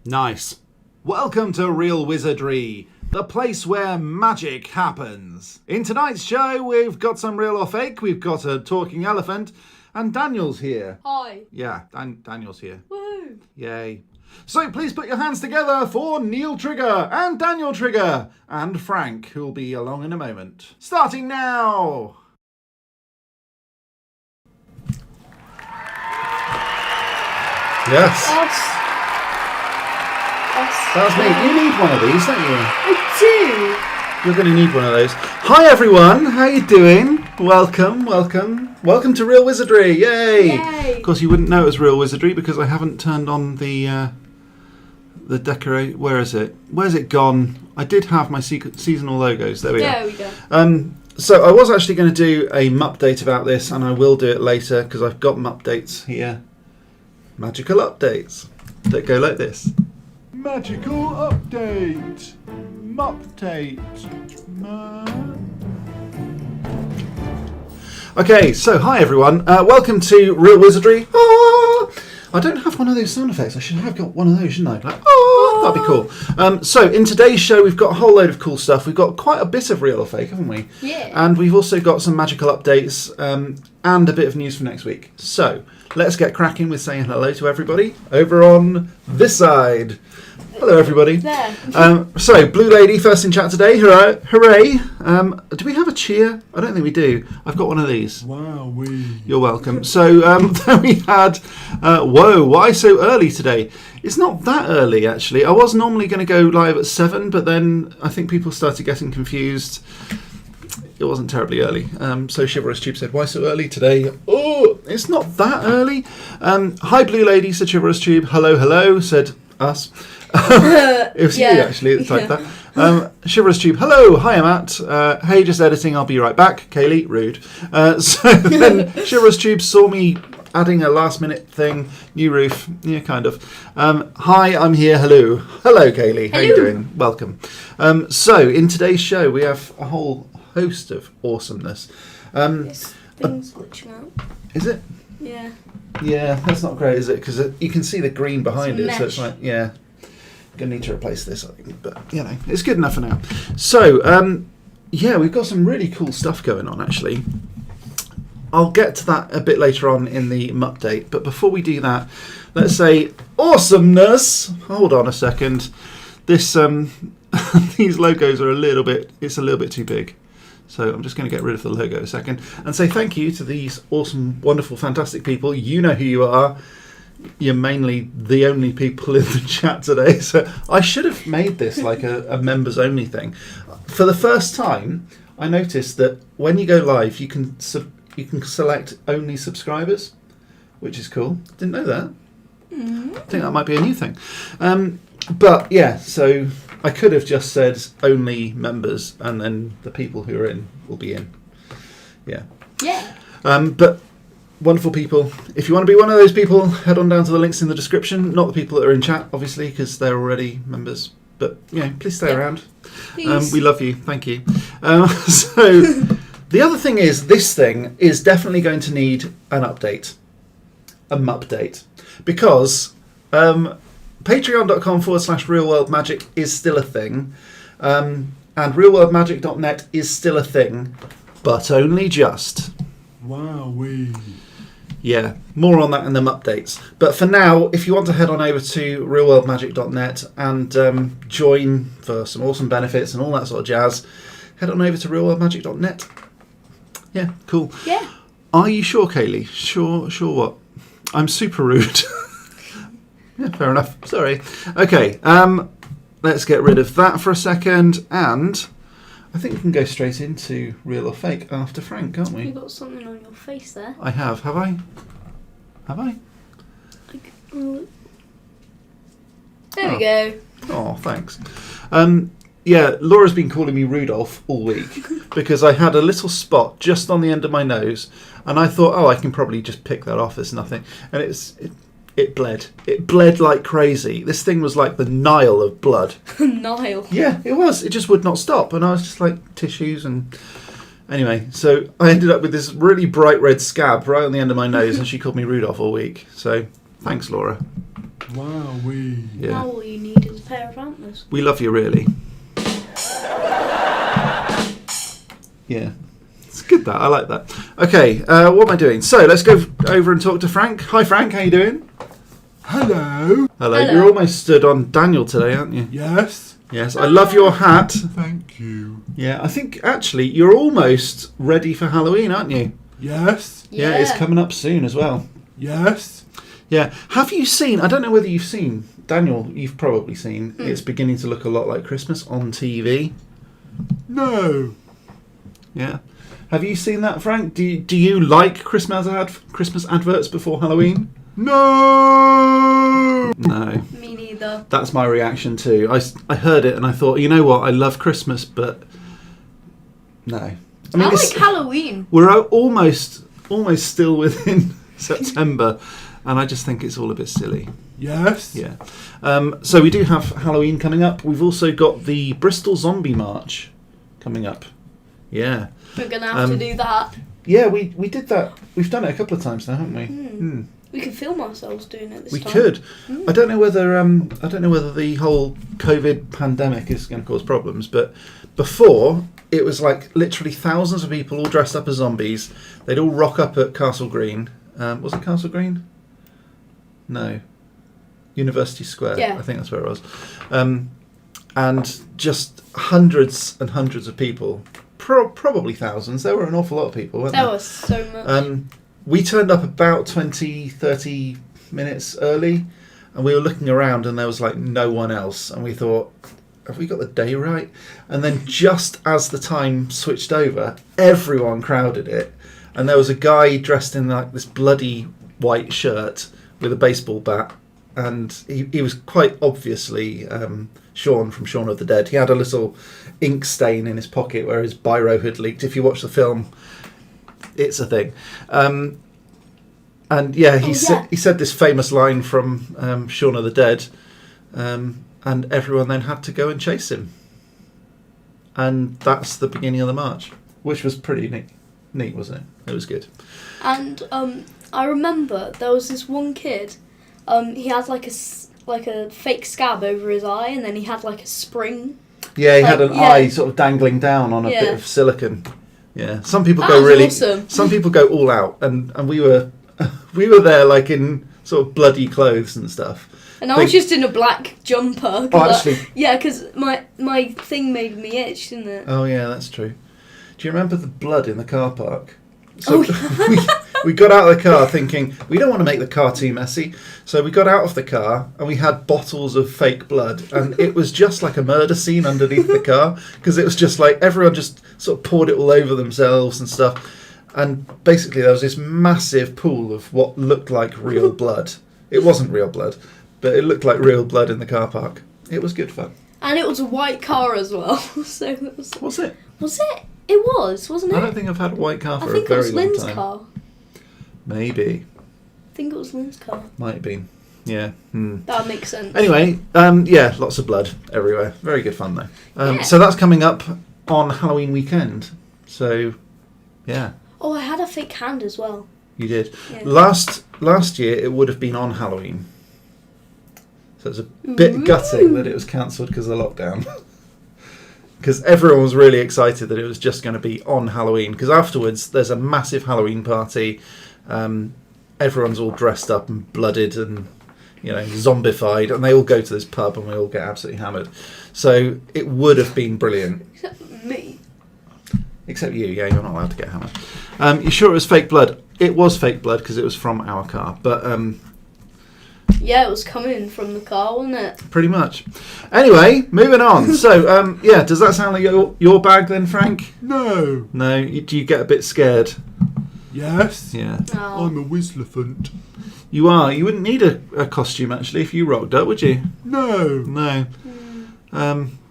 Nice. Welcome to Real Wizardry, the place where magic happens. In tonight's show, we've got some real or fake, we've got a talking elephant, and Daniel's here. Hi. Yeah, Daniel's here. Woohoo. Yay. So please put your hands together for Neil Trigger and Daniel Trigger and Frank, who will be along in a moment. Starting now! Yes. That's me. You need one of these, don't you? I You're going to need one of those. Hi everyone, how you doing? Welcome to Real Wizardry. Yay! Yay! Of course, you wouldn't know it was Real Wizardry because I haven't turned on the decorate. Where is it? Where's it gone? I did have my seasonal logos. There we go. There we go. So I was actually going to do a update about this, and I will do it later because I've got updates here. Magical updates that go like this. Magical update. Update. Okay, so hi everyone. Welcome to Real Wizardry. Ah! I don't have one of those sound effects. I should have got one of those, shouldn't I? Like, that'd be cool. So in today's show, we've got a whole load of cool stuff. We've got quite a bit of real or fake, haven't we? Yeah. And we've also got some magical updates and a bit of news for next week. So let's get cracking with saying hello to everybody over on this side. Hello, everybody. There. So, Blue Lady, first in chat today. Hooray. Do we have a cheer? I don't think we do. I've got one of these. Wow, You're welcome. So, then we had... whoa, why so early today? It's not that early, actually. I was normally going to go live at 7, but then I think people started getting confused. It wasn't terribly early. So Chivalrous Tube said, why so early today? Oh, it's not that early. Hi, Blue Lady, said Chivalrous Tube. Hello, said us. It was you actually that typed that. Chivalrous Tube, hello, hi Matt. Hey, just editing, I'll be right back. Kaylee, rude. So then Chivalrous Tube saw me adding a last minute thing, new roof, yeah, kind of. Hi, I'm here, hello. Hello, Kaylee, how you doing? Welcome. So in today's show, we have a whole host of awesomeness. This thing's glitching out. Is it? Yeah. Yeah, that's not great, is it? Because you can see the green behind It's it, so it's mesh. like, yeah. Gonna need to replace this, I think, but you know, it's good enough for now. So, yeah, we've got some really cool stuff going on. Actually, I'll get to that a bit later on in the update. But before we do that, let's say awesomeness. Hold on a second. This these logos are a little bit too big. So I'm just going to get rid of the logo a second and say thank you to these awesome, wonderful, fantastic people. You know who you are. You're mainly the only people in the chat today. So I should have made this like a members only thing. For the first time, I noticed that when you go live, you can select only subscribers, which is cool. Didn't know that. I think that might be a new thing. But yeah, so I could have just said only members, and then the people who are in will be in. Yeah. Yeah. But wonderful people. If you want to be one of those people, head on down to the links in the description. Not the people that are in chat, obviously, because they're already members. But please stay around. Please. We love you. Thank you. So the other thing is, this thing is definitely going to need an update. A mupdate. Because patreon.com/realworldmagic is still a thing. And realworldmagic.net is still a thing. But only just. Wowee. Yeah, more on that in them updates. But for now, if you want to head on over to realworldmagic.net and join for some awesome benefits and all that sort of jazz, head on over to realworldmagic.net. Yeah, cool. Yeah. Are you sure, Kaylee? Sure what? I'm super rude. Yeah, fair enough. Sorry. Okay, let's get rid of that for a second, and I think we can go straight into real or fake after Frank, can't we? You got something on your face there. I have. Have I? Have I? There we go. Oh, thanks. Yeah, Laura's been calling me Rudolph all week because I had a little spot just on the end of my nose, and I thought, I can probably just pick that off as nothing. And it bled. It bled like crazy. This thing was like the Nile of blood. Nile. Yeah, it was. It just would not stop, and I was just like tissues and. Anyway, so I ended up with this really bright red scab right on the end of my nose, and she called me Rudolph all week. So thanks, Laura. Wowee. Yeah. Now all you need is a pair of antlers. We love you, really. Yeah. It's good, that. I like that. Okay, what am I doing? So, let's go over and talk to Frank. Hi, Frank. How you doing? Hello. Hello. Hello. You're almost stood on Daniel today, aren't you? Yes. Yes. I love your hat. Thank you. Yeah, I think, actually, you're almost ready for Halloween, aren't you? Yes. Yeah, it's coming up soon as well. Yes. Yeah. Have you seen, I don't know whether you've seen, Daniel, you've probably seen, it's beginning to look a lot like Christmas on TV. No. Yeah. Have you seen that, Frank? Do you like Christmas adverts before Halloween? No. No. Me neither. That's my reaction too. I heard it and I thought, you know what? I love Christmas, but no. I mean, I like Halloween. we're almost still within September, and I just think it's all a bit silly. Yes. Yeah. So we do have Halloween coming up. We've also got the Bristol Zombie March coming up. Yeah. We're going to have to do that. Yeah, we did that. We've done it a couple of times now, haven't we? We could film ourselves doing it this We time. could. I don't know whether the whole COVID pandemic is going to cause problems, but before it was like literally thousands of people all dressed up as zombies. They'd all rock up at Castle Green. Was it Castle Green? No. University Square. Yeah. I think that's where it was. And just hundreds and hundreds of people. Probably thousands. There were an awful lot of people, weren't there? There was so much. We turned up about 20, 30 minutes early, and we were looking around and there was like no one else, and we thought, have we got the day right? And then just as the time switched over, everyone crowded it, and there was a guy dressed in like this bloody white shirt with a baseball bat, and he was quite obviously Shaun from Shaun of the Dead. He had a little ink stain in his pocket where his biro had leaked. If you watch the film, it's a thing. And yeah, he said this famous line from Shaun of the Dead, and everyone then had to go and chase him. And that's the beginning of the march, which was pretty neat, wasn't it? It was good. And I remember there was this one kid. He had like a fake scab over his eye, and then he had like a spring. Yeah, he had an eye sort of dangling down on a bit of silicone. Yeah, some people go really. Awesome. Some people go all out, and we were there like in sort of bloody clothes and stuff. And I was just in a black jumper. Oh, actually. Because my thing made me itch, didn't it? Oh yeah, that's true. Do you remember the blood in the car park? So we got out of the car thinking, we don't want to make the car too messy. So we got out of the car and we had bottles of fake blood. And it was just like a murder scene underneath the car. Because it was just like everyone just sort of poured it all over themselves and stuff. And basically there was this massive pool of what looked like real blood. It wasn't real blood, but it looked like real blood in the car park. It was good fun. And it was a white car as well. So it was. Was it? Was it? It was, wasn't it? I don't think I've had a white car for I think a very it was long Lynn's time. car. Maybe. I think it was Lynn's car. Might have been. Yeah. That makes sense. Anyway, yeah, lots of blood everywhere. Very good fun though. Yeah. So that's coming up on Halloween weekend. So, yeah, Oh, I had a fake hand as well. you did. Yeah. Last year it would have been on Halloween. So it's a bit gutting that it was cancelled because of the lockdown. Because everyone was really excited that it was just going to be on Halloween. Because afterwards there's a massive Halloween party. Everyone's all dressed up and blooded and zombified, and they all go to this pub and we all get absolutely hammered. So it would have been brilliant. Except me. Except you, yeah, you're not allowed to get hammered. You sure it was fake blood? It was fake blood because it was from our car, but Yeah, it was coming from the car, wasn't it? pretty much. Anyway, moving on. So, yeah, does that sound like your bag then, Frank? No. No? Do you get a bit scared? Yes. Yeah. Oh. I'm a Whistlephant. You are. You wouldn't need a costume, actually, if you rocked up, would you? No. No.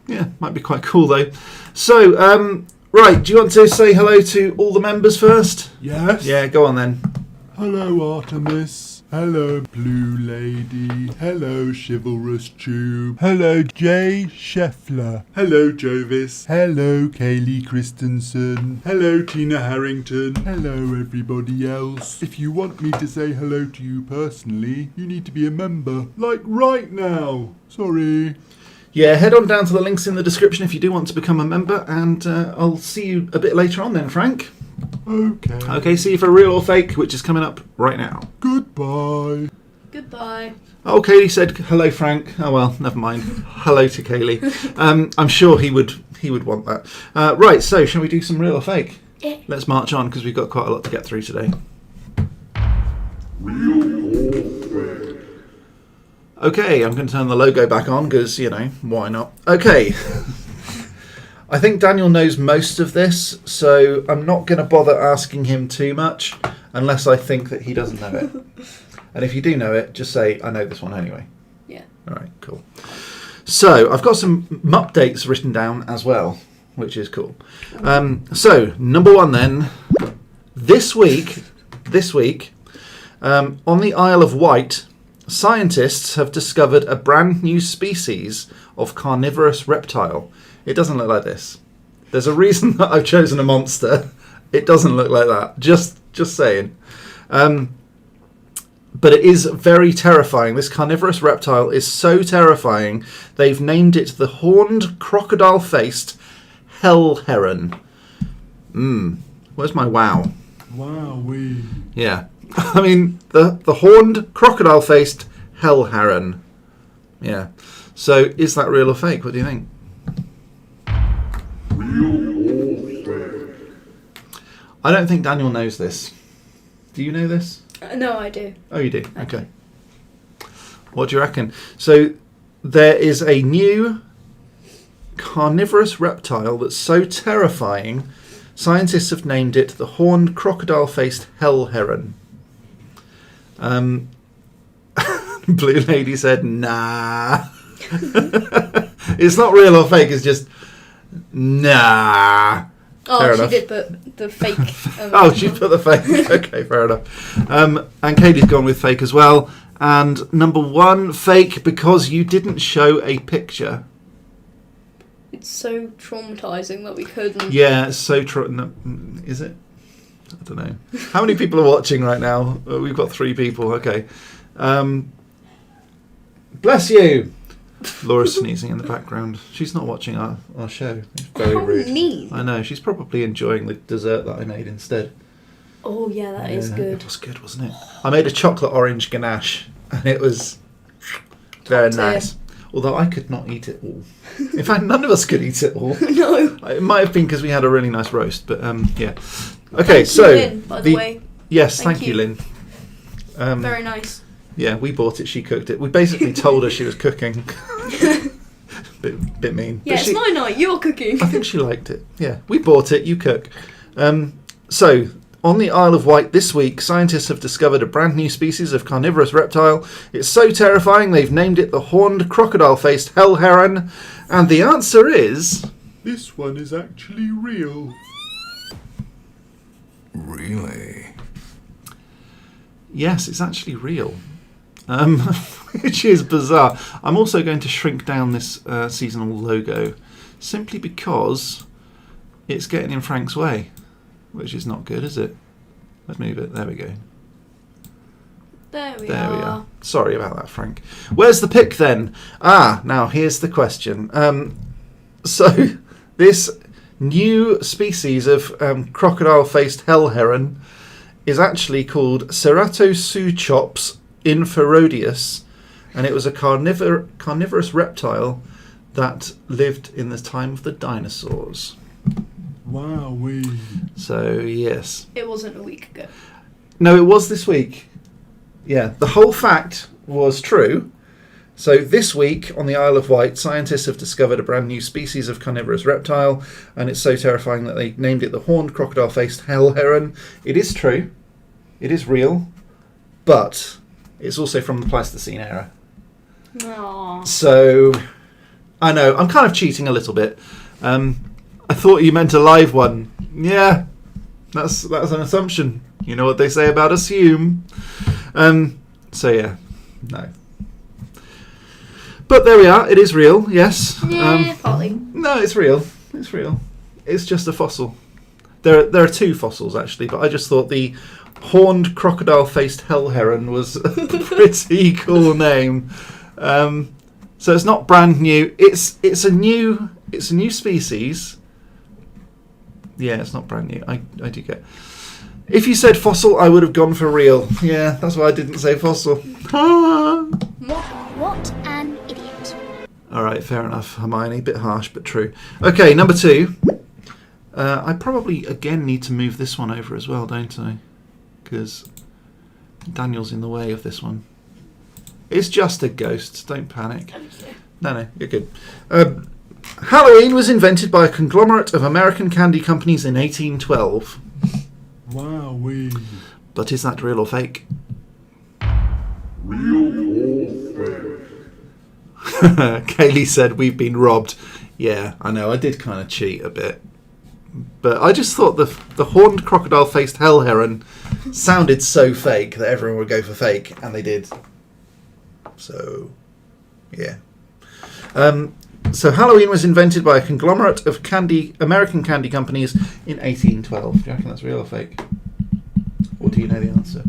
Yeah, might be quite cool, though. So, right, do you want to say hello to all the members first? Yes. Yeah, go on then. Hello, Artemis. Hello, Blue Lady. Hello, Chivalrous Tube. Hello, Jay Scheffler. Hello, Jovis. Hello, Kaylee Christensen. Hello, Tina Harrington. Hello, everybody else. If you want me to say hello to you personally, you need to be a member. Like right now. Sorry. Yeah, head on down to the links in the description if you do want to become a member, and I'll see you a bit later on then, Frank. Okay. Okay, see you for Real or Fake, which is coming up right now. Goodbye. Goodbye. Oh, Kaylee said hello, Frank. Oh well, never mind. Hello to Kaylee. I'm sure he would want that. Right, so shall we do some Real or Fake? Yeah. Let's march on because we've got quite a lot to get through today. Okay, I'm going to turn the logo back on because, why not? Okay. I think Daniel knows most of this, so I'm not going to bother asking him too much unless I think that he doesn't know it. And if you do know it, just say, I know this one anyway. Yeah. All right, cool. So I've got some updates written down as well, which is cool. So, number one then. This week, on the Isle of Wight, scientists have discovered a brand new species of carnivorous reptile. It doesn't look like this. There's a reason that I've chosen a monster. It doesn't look like that. Just saying. But it is very terrifying. This carnivorous reptile is so terrifying, they've named it the Horned Crocodile-Faced Hell Heron. Where's my wow? Wowee. Yeah. I mean, the Horned Crocodile-Faced Hell Heron. Yeah. So, is that real or fake? What do you think? I don't think Daniel knows this. Do you know this? No, I do. Oh, you do? Okay. What do you reckon? So, there is a new carnivorous reptile that's so terrifying, scientists have named it the Horned Crocodile-Faced Hell Heron. Blue Lady said, nah. It's not real or fake, it's just, nah. Oh, Fair she enough. did put the fake. Oh, she put the fake. Okay, fair enough. And Katie's gone with fake as well. And number one, fake, because you didn't show a picture. It's so traumatizing that we couldn't. Yeah, it's so no, is it? I don't know. How many people are watching right now? We've got 3 people. Okay. Bless you. Laura's sneezing in the background. She's not watching our show. It's very rude. Mean. I know. She's probably enjoying the dessert that I made instead. Oh yeah, that is good. It was good, wasn't it? I made a chocolate orange ganache, and it was very nice. Although I could not eat it all. In fact, none of us could eat it all. No. It might have been because we had a really nice roast, but yeah. Okay, Thank you, Lynn, by the way. Yes, Thank thank you, Lynn. Very nice. Yeah, we bought it. She cooked it. We basically told her she was cooking. bit mean. Yeah, But it's my night. You're cooking. I think she liked it. Yeah, we bought it. You cook. So, on the Isle of Wight this week, scientists have discovered a brand new species of carnivorous reptile. It's so terrifying they've named it the Horned Crocodile-Faced Hell Heron. And the answer is... This one is actually real. Really? Yes, it's actually real. Which is bizarre. I'm also going to shrink down this seasonal logo simply because it's getting in Frank's way, which is not good, is it? Let's move it. There we go. There we There are. we are. Sorry about that, Frank. Where's the pick then? Now here's the question. So this new species of crocodile-faced hell heron is actually called Ceratosoochops inferiorus, and it was a carnivorous reptile that lived in the time of the dinosaurs. Wowee. So, yes. It wasn't a week ago. No, it was this week. Yeah, the whole fact was true. So this week on the Isle of Wight, scientists have discovered a brand new species of carnivorous reptile, and it's so terrifying that they named it the Horned Crocodile-Faced Hell Heron. It is true. It is real. But it's also from the Pleistocene era. Aww. So, I know, I'm kind of cheating a little bit. I thought you meant a live one. Yeah, that's an assumption. You know what they say about assume. So yeah, no. But there we are. It is real. Yes. Yeah, partly. No, it's real. It's real. It's just a fossil. There are two fossils actually, but I just thought the horned crocodile-faced hell heron was a pretty cool name. So it's not brand new. It's a new species. Yeah, it's not brand new. I do get. If you said fossil, I would have gone for real. Yeah, that's why I didn't say fossil. What an idiot. All right, fair enough, Hermione. Bit harsh, but true. Okay, number 2. I probably, again, need to move this one over as well, don't I? Because Daniel's in the way of this one. It's just a ghost. Don't panic. No, you're good. Halloween was invented by a conglomerate of American candy companies in 1812. Wowee. But is that real or fake? Real or fake? Kaylee said we've been robbed. Yeah, I know. I did kind of cheat a bit. But I just thought the horned crocodile-faced hell heron sounded so fake that everyone would go for fake, and they did. So, yeah. So Halloween was invented by a conglomerate of American candy companies in 1812. Do you reckon that's real or fake? Or do you know the answer?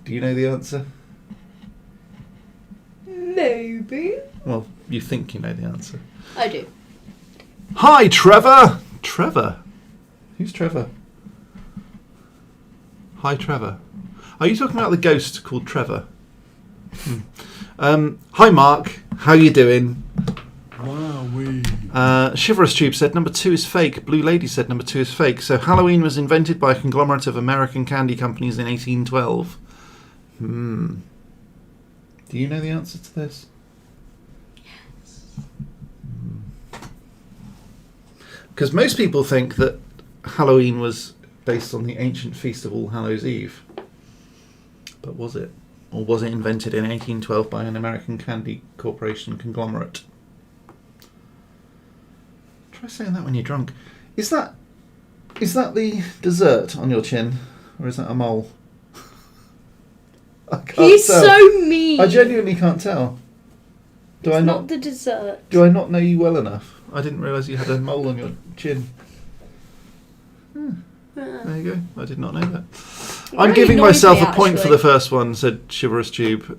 Do you know the answer? Maybe. Well, you think you know the answer. I do. Hi, Trevor! Trevor? Who's Trevor? Hi, Trevor. Are you talking about the ghost called Trevor? Hi, Mark. How you doing? Wowee. Chivalrous Tube said number 2 is fake. Blue Lady said number 2 is fake. So Halloween was invented by a conglomerate of American candy companies in 1812. Do you know the answer to this? Yes. Because most people think that Halloween was based on the ancient feast of All Hallows Eve. But was it? Or was it invented in 1812 by an American candy corporation conglomerate? Try saying that when you're drunk. Is that the dessert on your chin? Or is that a mole? I can't He's tell. so mean. I genuinely can't tell. Do It's I not not? the dessert. Do I not know you well enough? I didn't realise you had a mole on your chin. There you go. I did not know that. I'm Very giving noisy, myself a point for actually. the first one, said Chivalrous Tube.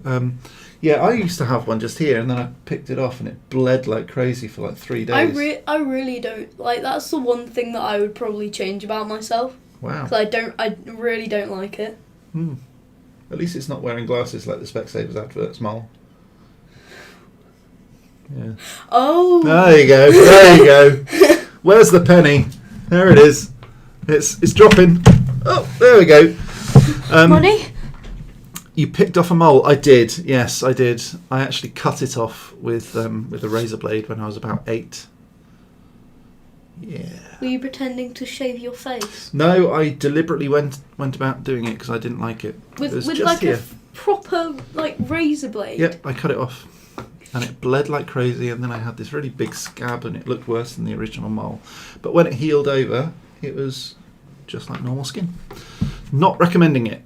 Yeah, I used to have one just here, and then I picked it off, and it bled like crazy for like 3 days. I really don't like. That's the one thing that I would probably change about myself. Wow. Because I really don't like it. At least it's not wearing glasses like the Specsavers adverts, Mole. Yeah. Oh. There you go. There you go. Where's the penny? There it is. It's dropping. Oh, there we go. Money. You picked off a mole. I did. Yes, I did. I actually cut it off with a razor blade when I was about 8. Yeah. Were you pretending to shave your face? No, I deliberately went about doing it because I didn't like it. With It was with just like here. a proper like razor blade. Yep, I cut it off, and it bled like crazy. And then I had this really big scab, and it looked worse than the original mole. But when it healed over, it was just like normal skin. Not recommending it.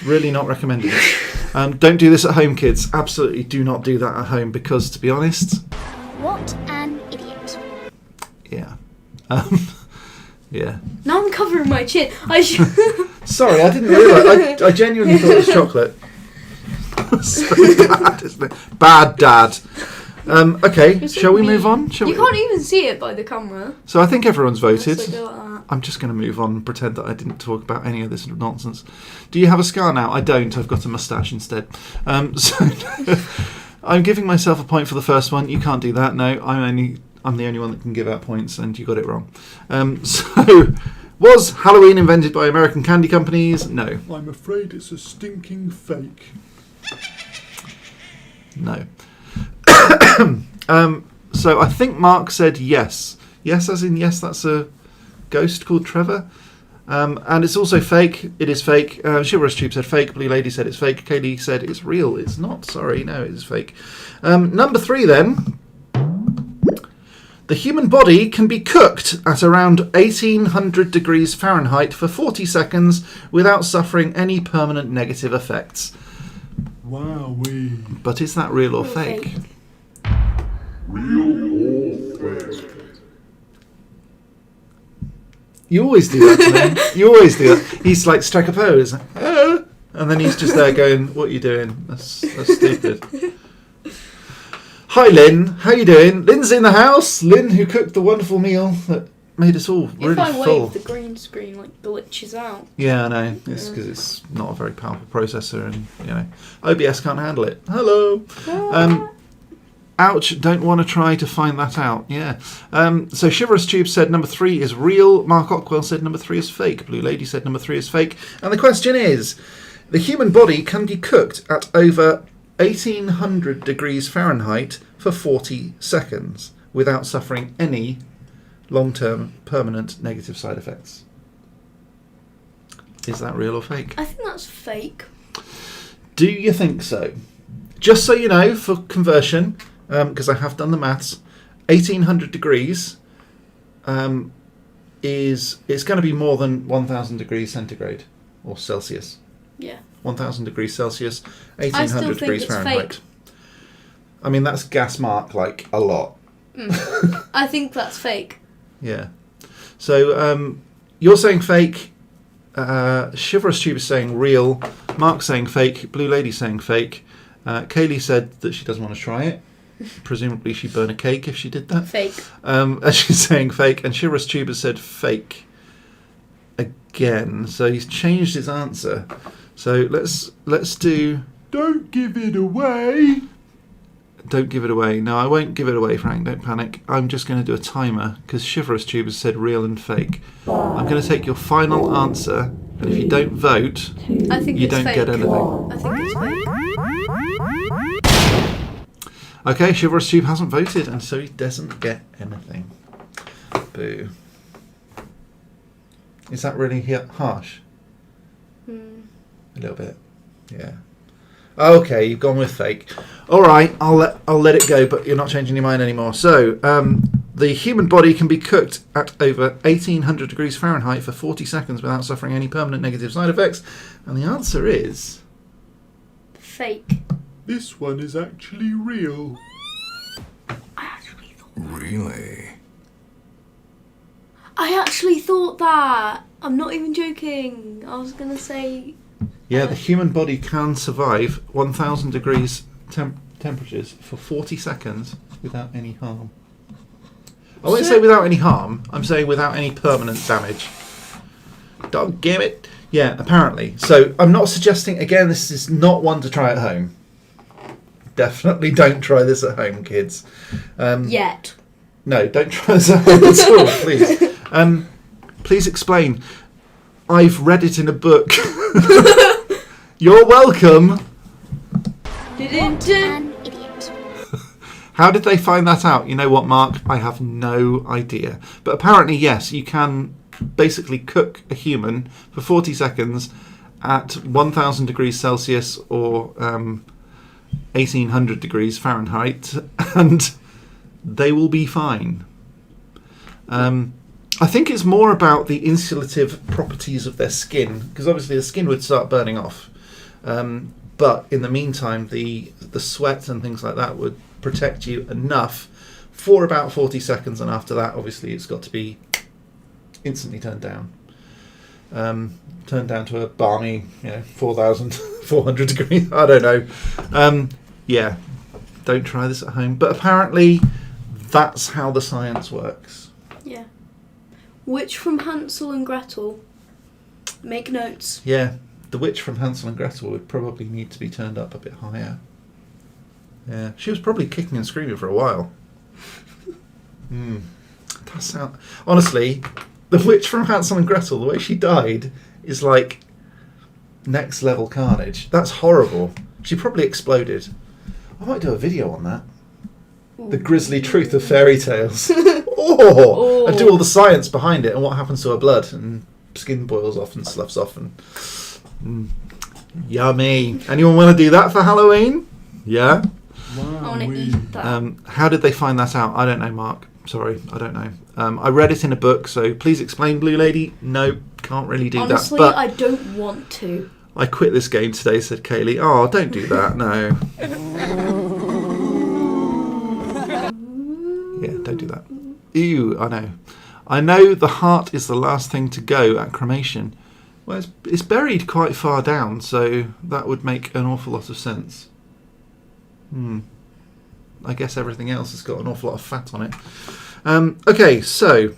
Really not recommending it. Don't do this at home, kids. Absolutely do not do that at home because, to be honest, What an idiot. yeah. Yeah. Now I'm covering my chin. Sorry, I didn't realise. I genuinely thought it was chocolate. So bad, isn't it? Bad dad. Okay, It's shall we me. move on? Shall You we? can't even see it by the camera. So I think everyone's voted. So go like that. I'm just going to move on and pretend that I didn't talk about any of this nonsense. Do you have a scar now? I don't. I've got a moustache instead. So I'm giving myself a point for the first one. You can't do that. No, I'm the only one that can give out points, and you got it wrong. So, was Halloween invented by American candy companies? No. I'm afraid it's a stinking fake. No. So I think Mark said yes. Yes, as in yes, that's a ghost called Trevor. And it's also fake. It is fake. Chivalrous Tube said fake. Blue Lady said it's fake. Kaylee said it's real. It's not. Sorry, no, it is fake. Number 3 then. The human body can be cooked at around 1800 degrees Fahrenheit for 40 seconds without suffering any permanent negative effects. Wowee. But is that real or fake? Real or fake? You always do that to me. You always do that. He's like, strike a pose. Ah. And then he's just there going, what are you doing? That's stupid. Hi, Lynn. How you doing? Lynn's in the house. Lynn, who cooked the wonderful meal that made us all really If I full. wave, the green screen like glitches out. Yeah, I know. It's because it's not a very powerful processor, and you know, OBS can't handle it. Hello. Ouch! Don't want to try to find that out. Yeah. So Chivalrous Tube said number 3 is real. Mark Ockwell said number 3 is fake. Blue Lady said number 3 is fake. And the question is: the human body can be cooked at over 1800 degrees Fahrenheit for 40 seconds without suffering any long-term permanent negative side effects. Is that real or fake? I think that's fake. Do you think so? Just so you know, for conversion, because I have done the maths, 1800 degrees it's going to be more than 1000 degrees centigrade or Celsius. Yeah. 1000 degrees Celsius, I 1800 still think degrees it's Fahrenheit. fake. I mean, that's gas mark like a lot. I think that's fake. Yeah. So you're saying fake. Chivalrous Tube is saying real. Mark's saying fake. Blue Lady saying fake. Kaylee said that she doesn't want to try it. Presumably she'd burn a cake if she did that. Fake. And she's saying fake. And Chivalrous Tube has said fake again. So he's changed his answer. So let's do... Don't give it away. Don't give it away. No, I won't give it away, Frank. Don't panic. I'm just going to do a timer because Chivalrous Tube has said real and fake. I'm going to take your final answer, and if you don't vote, I think you it's don't fake. get anything. I think it's fake. Okay, Chivalrous Tube hasn't voted, and so he doesn't get anything. Boo. Is that really harsh? A little bit. Yeah. Okay, you've gone with fake. All right, I'll let it go, but you're not changing your mind anymore. So, the human body can be cooked at over 1800 degrees Fahrenheit for 40 seconds without suffering any permanent negative side effects, and the answer is Fake. This one is actually real. I actually thought. Really? I actually thought that. I'm not even joking. I was gonna say. yeah, the human body can survive 1000 degrees temperatures for 40 seconds without any harm. I won't say without any harm. I'm saying without any permanent damage. Don't give it. Yeah, apparently. So I'm not suggesting, again, this is not one to try at home. Definitely don't try this at home, kids. Yet. No, don't try this at home at all, please. Please explain. I've read it in a book. You're welcome. What an idiot. How did they find that out? You know what, Mark? I have no idea. But apparently, yes, you can basically cook a human for 40 seconds at 1000 degrees Celsius or 1800 degrees Fahrenheit, and they will be fine. I think it's more about the insulative properties of their skin, because obviously the skin would start burning off. But in the meantime, the sweat and things like that would protect you enough for about 40 seconds, and after that, obviously, it's got to be instantly turned down. Turned down to a balmy, 4,400 degrees. I don't know. Yeah, don't try this at home. But apparently, that's how the science works. Yeah. Witch from Hansel and Gretel. Make notes. Yeah, the witch from Hansel and Gretel would probably need to be turned up a bit higher. Yeah, she was probably kicking and screaming for a while. That sound... Honestly, the witch from Hansel and Gretel, the way she died, is like next level carnage. That's horrible. She probably exploded. I might do a video on that. The grisly truth of fairy tales. And do all the science behind it and what happens to her blood, and skin boils off and sloughs off and yummy. Anyone want to do that for Halloween? Yeah. I want to eat that. How did they find that out? I don't know, Mark. Sorry, I don't know. I read it in a book, so please explain, Blue Lady. No, can't really do Honestly, that. But I don't want to. I quit this game today, said Kaylee. Oh, don't do that, no. Yeah, don't do that. Ew, I know. I know the heart is the last thing to go at cremation. Well, it's buried quite far down, so that would make an awful lot of sense. I guess everything else has got an awful lot of fat on it. Okay, so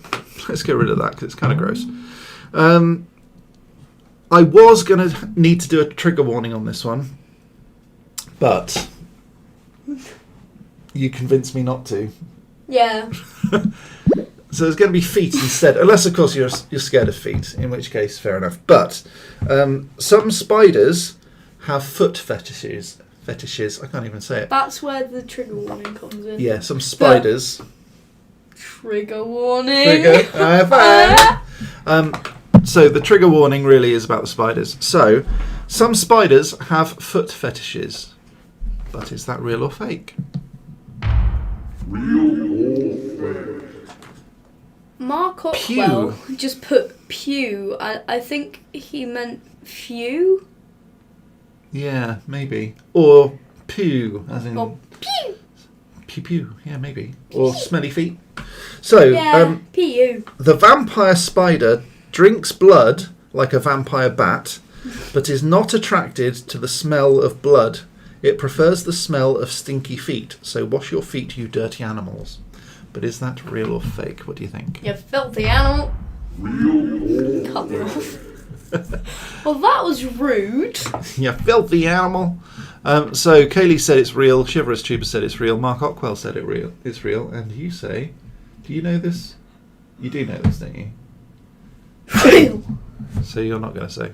let's get rid of that because it's kind of gross. I was going to need to do a trigger warning on this one, but you convinced me not to. Yeah. So there's going to be feet instead, unless of course you're scared of feet, in which case fair enough. But some spiders have foot fetishes. I can't even say it. That's where the trigger warning comes in. Yeah, some spiders. Trigger warning. Trigger. So the trigger warning really is about the spiders. So some spiders have foot fetishes, but is that real or fake? Real or fake? Mark Ockwell just put pew. I think he meant few. Yeah, maybe. Or poo, as in... Or pew. Pew pew, yeah, maybe. Or smelly feet. So, Yeah, pew. the vampire spider drinks blood like a vampire bat, but is not attracted to the smell of blood. It prefers the smell of stinky feet. So wash your feet, you dirty animals. But is that real or fake? What do you think? You filthy animal. Real or Cut me off. fake? Well, that was rude. You filthy animal. So Kaylee said it's real. Chivalrous Tuber said it's real. Mark Ockwell said it's real. And you say, do you know this? You do know this, don't you? Real. So you're not going to say.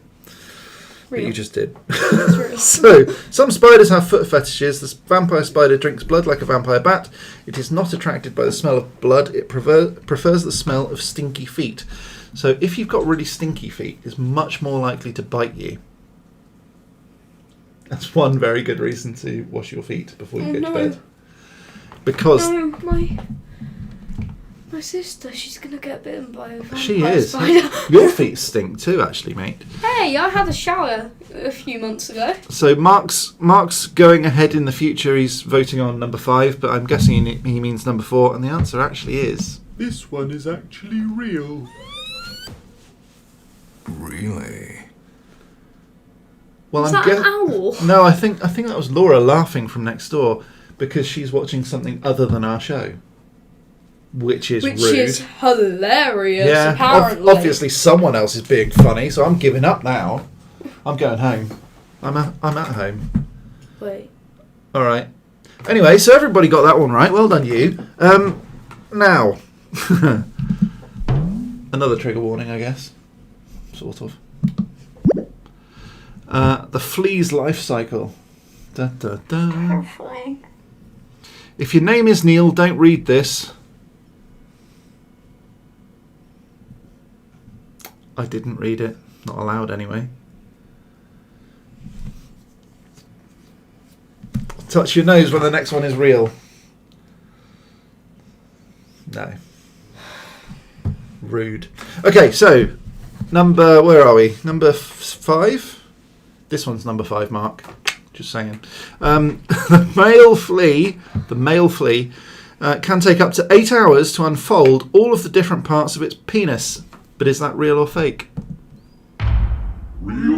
But Real. you just did. It's real. So, some spiders have foot fetishes. The vampire spider drinks blood like a vampire bat. It is not attracted by the smell of blood. It prefers the smell of stinky feet. So, if you've got really stinky feet, it's much more likely to bite you. That's one very good reason to wash your feet before you go to bed. Because... Because... No, my sister, she's going to get bitten by a vampire She is. spider. Your feet stink too, actually, mate. Hey, I had a shower a few months ago. So Mark's going ahead in the future. He's voting on number 5, but I'm guessing he means number 4, and the answer actually is... This one is actually real. Really? Well, Was that an owl? No, I think that was Laura laughing from next door because she's watching something other than our show, which is rude. Which is hilarious, Yeah, apparently. obviously someone else is being funny, so I'm giving up now. I'm going home. I'm at home. Wait. All right. Anyway, so everybody got that one right. Well done, you. Now, another trigger warning, I guess. Sort of. The flea's life cycle. Da, da, da. If your name is Neil, don't read this. I didn't read it. Not allowed anyway. Touch your nose when the next one is real. No. Rude. Okay, so where are we? Number 5? This one's number 5, Mark. Just saying. The male flea can take up to 8 hours to unfold all of the different parts of its penis. But is that real or fake? Real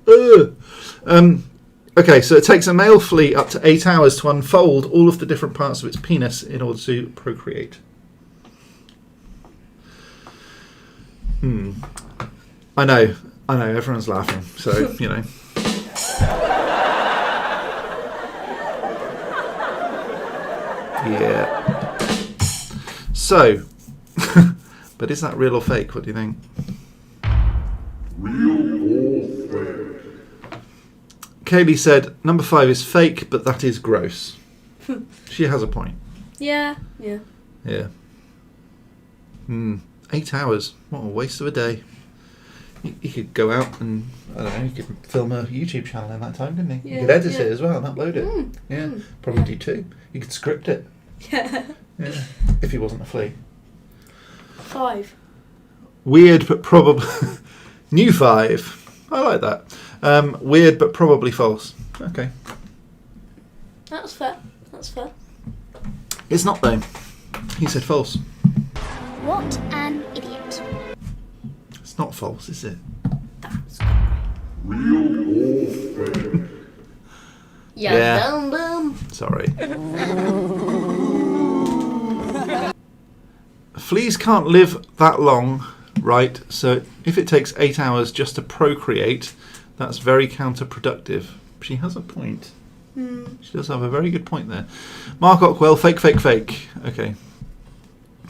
or fake? Okay, so it takes a male flea up to 8 hours to unfold all of the different parts of its penis in order to procreate. I know, everyone's laughing, so, you know. Yeah. So, but is that real or fake? What do you think? Real or fake? Kaylee said, number 5 is fake, but that is gross. She has a point. Yeah. Yeah. 8 hours. What a waste of a day. He could go out and, I don't know, he could film a YouTube channel in that time, couldn't he? Yeah, You could edit yeah. it as well and upload it. Probably do too. You could script it. Yeah. Yeah. If he wasn't a flea. 5. Weird but probably... New 5. I like that. Weird but probably false. Okay. That's fair. That's fair. It's not though. He said false. What an idiot. It's not false, is it? That's Yeah. Dum dum. Sorry. Fleas can't live that long, right? So if it takes 8 hours just to procreate, that's very counterproductive. She has a point. She does have a very good point there. Mark Ockwell, fake, fake, fake. Okay.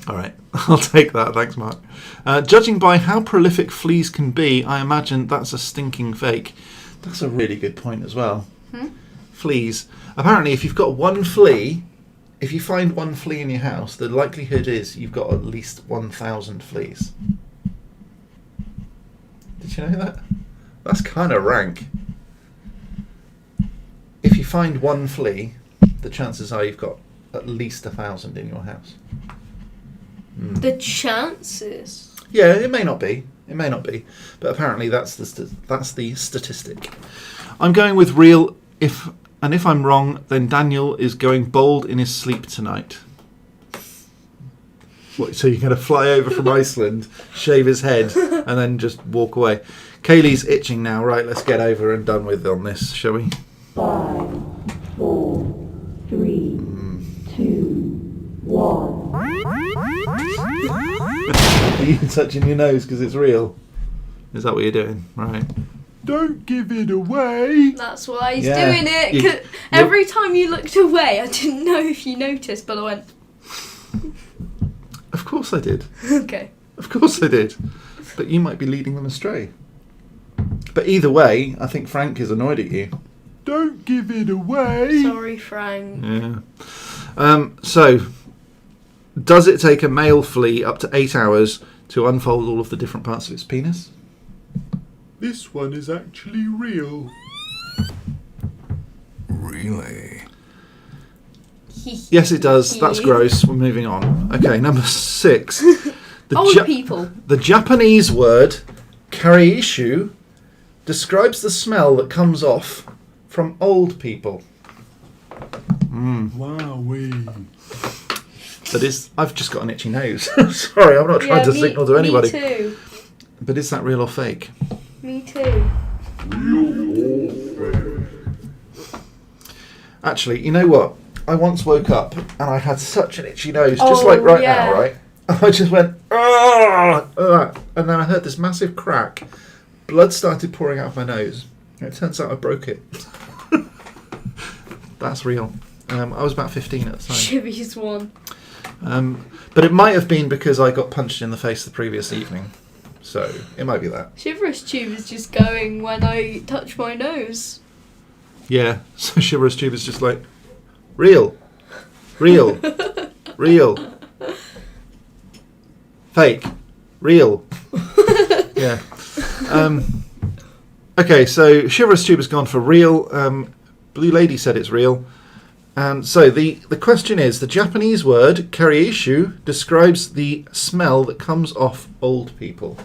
All right. I'll take that. Thanks, Mark. Judging by how prolific fleas can be, I imagine that's a stinking fake. That's a really good point as well. Fleas. Apparently, if you've got one flea, if you find one flea in your house, the likelihood is you've got at least 1,000 fleas. Did you know that? That's kind of rank. If you find one flea, the chances are you've got at least 1,000 in your house. The chances. Yeah, it may not be. It may not be. But apparently that's the statistic. I'm going with real. If I'm wrong, then Daniel is going bald in his sleep tonight. What, so you're going to fly over from Iceland, shave his head, and then just walk away? Kaylee's itching now. Right, let's get over and done with on this, shall we? 5, 4, 3, 2, 1. Are you touching your nose because it's real? Is that what you're doing? Right. Don't give it away. That's why he's Yeah. doing it. You- 'Cause every time you looked away, I didn't know if you noticed, but I went, Of course I did. okay. Of course I did. But you might be leading them astray. But either way, I think Frank is annoyed at you. Don't give it away. Sorry, Frank. Yeah. So, does it take a male flea up to 8 hours to unfold all of the different parts of its penis? This one is actually real. Really? Yes, it does. That's gross. We're moving on. Okay, number 6. The Old people. The Japanese word karaishu describes the smell that comes off from old people. Wowee. That is, I've just got an itchy nose. Sorry, I'm not trying to signal to anybody. Me too. But is that real or fake? Me too. Actually, you know what? I once woke up and I had such an itchy nose, just like right now, right? I just went, and then I heard this massive crack. Blood started pouring out of my nose. It turns out I broke it. That's real. I was about 15 at the time. Chivy's one. But it might have been because I got punched in the face the previous evening. So, it might be that. Shiverous Tube is just going when I touch my nose. Yeah, so Shiverous Tube is just like, real, real, real, fake, real. Yeah. Okay, so Shiverous Tube has gone for real. Blue Lady said it's real. And so the question is, the Japanese word karaishu describes the smell that comes off old people.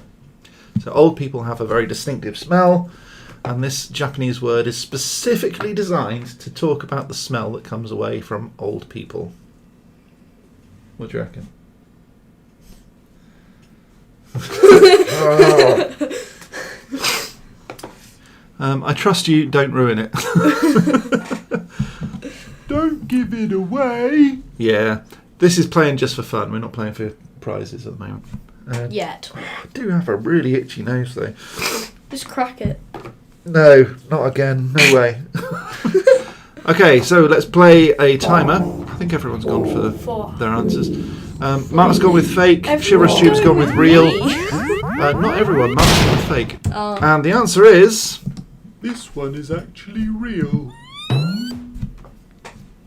So old people have a very distinctive smell, and this Japanese word is specifically designed to talk about the smell that comes away from old people. What do you reckon? I trust you, don't ruin it. Don't give it away. Yeah, this is playing just for fun. We're not playing for prizes at the moment. Yet. I do have a really itchy nose though. Just crack it. No, not again. No way. Okay, so let's play a timer. I think everyone's gone for their answers. Mark's gone with fake. Shiverous Tube's gone with real. Not everyone. Mark's gone with fake. And the answer is... This one is actually real.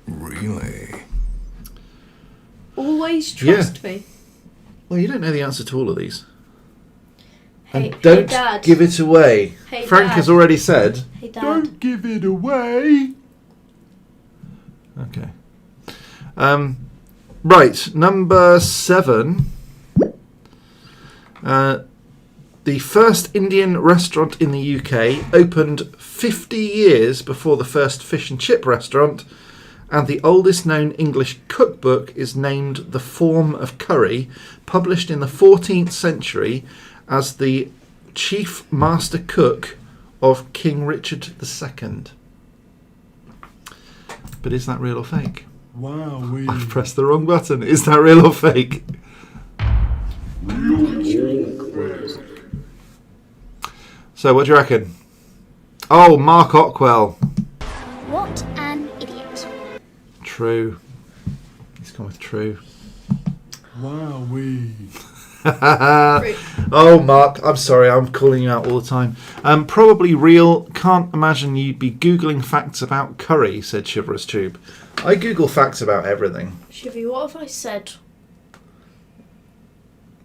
Really? Always trust me. Well, you don't know the answer to all of these. Hey, And don't Dad. give it away. Hey, Frank Dad. has already said. Hey, Dad. Don't give it away. Okay. Right, number 7. The first Indian restaurant in the UK opened 50 years before the first fish and chip restaurant, and the oldest known English cookbook is named The Form of Curry, published in the 14th century as the chief master cook of King Richard II. But is that real or fake? Wow, I've pressed the wrong button. Is that real or fake? So what do you reckon? Oh, Mark Ockwell. What an idiot. True. He's gone with true. Wow, Oh, Mark, I'm sorry, I'm calling you out all the time. Probably real. Can't imagine you'd be Googling facts about curry, said Chivalrous Tube. I Google facts about everything. Shivy, what have I said?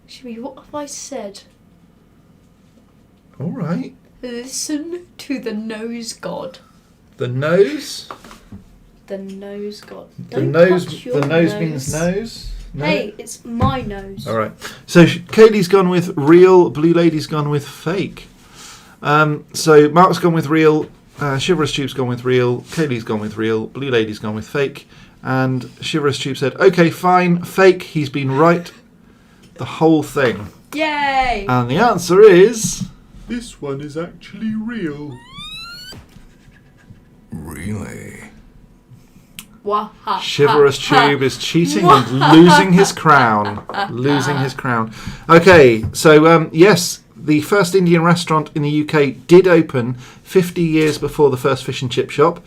Shivy, what have I said? All right. Listen to the nose god. The nose? The nose god. The Don't nose. touch your The nose means nose? No? Hey, it's my nose. All right. So Kaylee's gone with real. Blue Lady's gone with fake. So Mark's gone with real. Chivalrous Tube's gone with real. Kaylee's gone with real. Blue Lady's gone with fake. And Chivalrous Tube said, "Okay, fine, fake. He's been right. The whole thing." Yay! And the answer is this one is actually real. Really? Waha. Chivalrous Tube is cheating and losing his crown. Losing his crown. Okay, so yes, the first Indian restaurant in the UK did open 50 years before the first fish and chip shop,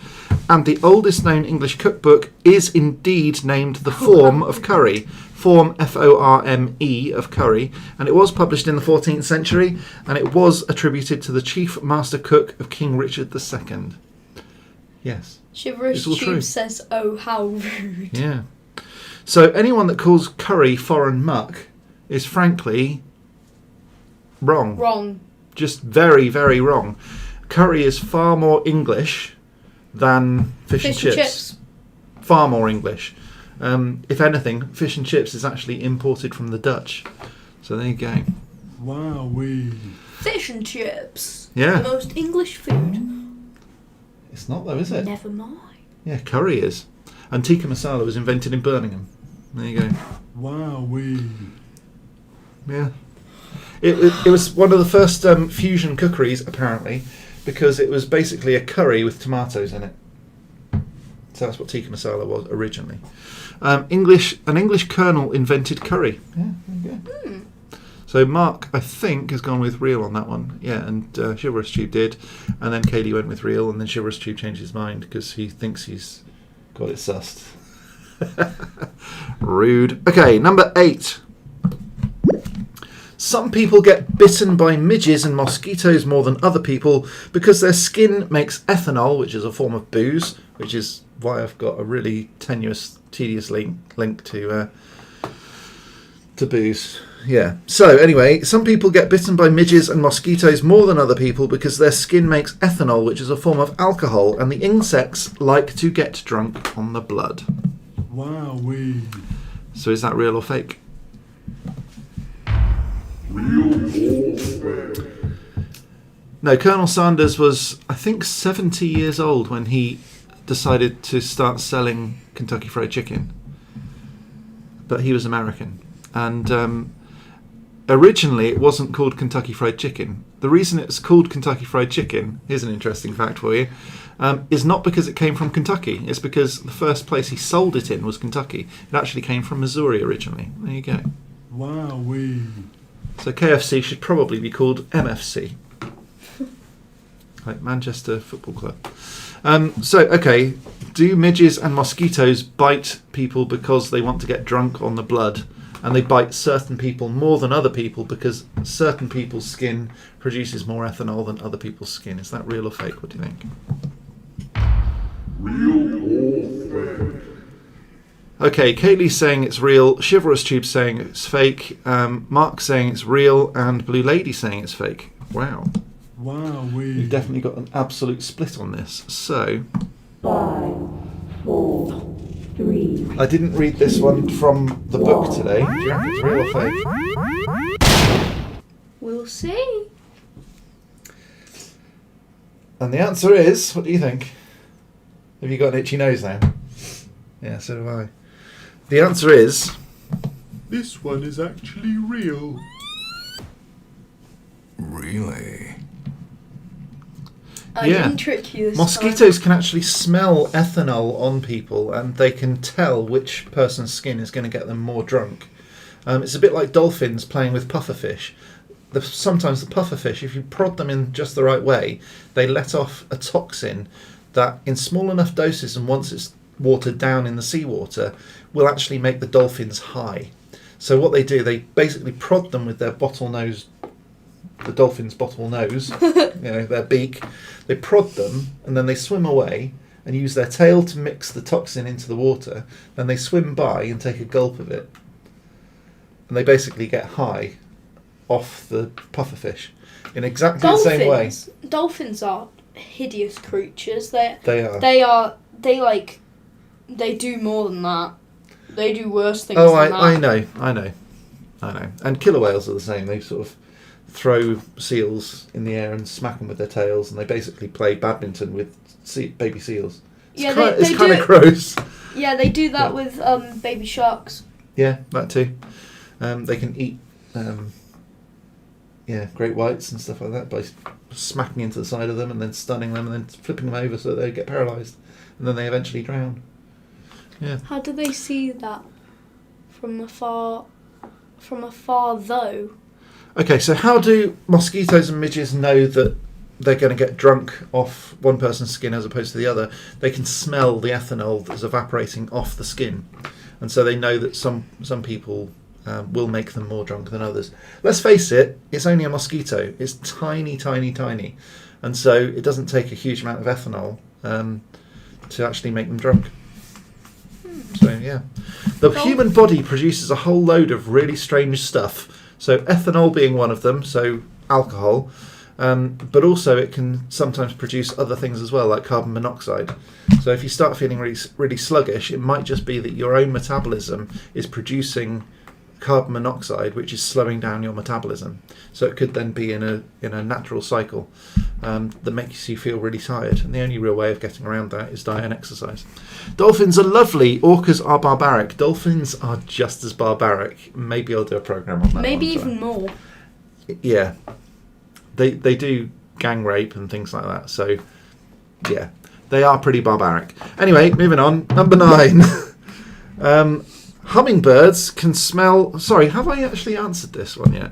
and the oldest known English cookbook is indeed named The Form of Curry. Form, F-O-R-M-E, of curry, and it was published in the 14th century, and it was attributed to the chief master cook of King Richard II. Yes. Chivalrous It's all Tube true. says, "Oh, how rude." Yeah. So anyone that calls curry foreign muck is frankly wrong. Wrong. Just very, very wrong. Curry is far more English than fish and chips. Far more English. If anything, fish and chips is actually imported from the Dutch. So there you go. Wow, Fish and chips. Yeah. The most English food. It's not though, is it? Never mind. Yeah, curry is. And tikka masala was invented in Birmingham. There you go. wow, Yeah. It was one of the first fusion cookeries, apparently, because it was basically a curry with tomatoes in it. So that's what tikka masala was originally. An English colonel invented curry. Yeah, there you go. So Mark, I think, has gone with real on that one. Yeah, and Chivalrous Tube did. And then Kaylee went with real, and then Chivalrous Tube changed his mind because he thinks he's got it sussed. Rude. Okay, number 8. Some people get bitten by midges and mosquitoes more than other people because their skin makes ethanol, which is a form of booze, which is why I've got a really tenuous, tedious link to booze. Yeah. So anyway, some people get bitten by midges and mosquitoes more than other people because their skin makes ethanol, which is a form of alcohol, and the insects like to get drunk on the blood. wow, So is that real or fake? No, Colonel Sanders was, I think, 70 years old when he decided to start selling Kentucky Fried Chicken. But he was American. And originally it wasn't called Kentucky Fried Chicken. The reason it's called Kentucky Fried Chicken, here's an interesting fact for you, is not because it came from Kentucky. It's because the first place he sold it in was Kentucky. It actually came from Missouri originally. There you go. wow, So KFC should probably be called MFC. Like Manchester Football Club. Okay, do midges and mosquitoes bite people because they want to get drunk on the blood? And they bite certain people more than other people because certain people's skin produces more ethanol than other people's skin. Is that real or fake? What do you think? Okay, Kaylee's saying it's real, Chivalrous Tube's saying it's fake, Mark's saying it's real, and Blue Lady's saying it's fake. Wow. Wow, You've definitely got an absolute split on this. So, 5, 4, 3. I didn't read this one from the book today. Do you reckon it's real or fake? We'll see. And the answer is, what do you think? Have you got an itchy nose now? Yeah, so do I. The answer is... This one is actually real. Really? I Yeah. didn't trick you this Mosquitoes can actually smell ethanol on people, and they can tell which person's skin is going to get them more drunk. It's a bit like dolphins playing with pufferfish. Sometimes the pufferfish, if you prod them in just the right way, they let off a toxin that, in small enough doses and once it's watered down in the seawater, will actually make the dolphins high. So what they do, they basically prod them with their bottle nose, the dolphin's bottle nose, their beak. They prod them and then they swim away and use their tail to mix the toxin into the water. Then they swim by and take a gulp of it. And they basically get high off the pufferfish in exactly the same way. Dolphins are hideous creatures. They are. They do more than that. They do worse things Oh, than that. I know. And killer whales are the same. They sort of throw seals in the air and smack them with their tails, and they basically play badminton with baby seals. It's kind of gross. Yeah, they do that with baby sharks. Yeah, that too. They can eat great whites and stuff like that by smacking into the side of them and then stunning them and then flipping them over so that they get paralysed, and then they eventually drown. Yeah. How do they see that from afar? From afar, though. Okay, so how do mosquitoes and midges know that they're going to get drunk off one person's skin as opposed to the other? They can smell the ethanol that's evaporating off the skin, and so they know that some people will make them more drunk than others. Let's face it, it's only a mosquito. It's tiny, tiny, tiny, and so it doesn't take a huge amount of ethanol to actually make them drunk. So yeah, the human body produces a whole load of really strange stuff. So ethanol being one of them, so alcohol, but also it can sometimes produce other things as well, like carbon monoxide. So if you start feeling really, really sluggish, it might just be that your own metabolism is producing carbon monoxide, which is slowing down your metabolism. So it could then be in a natural cycle that makes you feel really tired. And the only real way of getting around that is diet and exercise. Dolphins are lovely. Orcas are barbaric. Dolphins are just as barbaric. Maybe I'll do a program on that. Maybe even more. Yeah. They do gang rape and things like that. So, yeah. They are pretty barbaric. Anyway, moving on. Number 9. Hummingbirds can smell... Sorry, have I actually answered this one yet?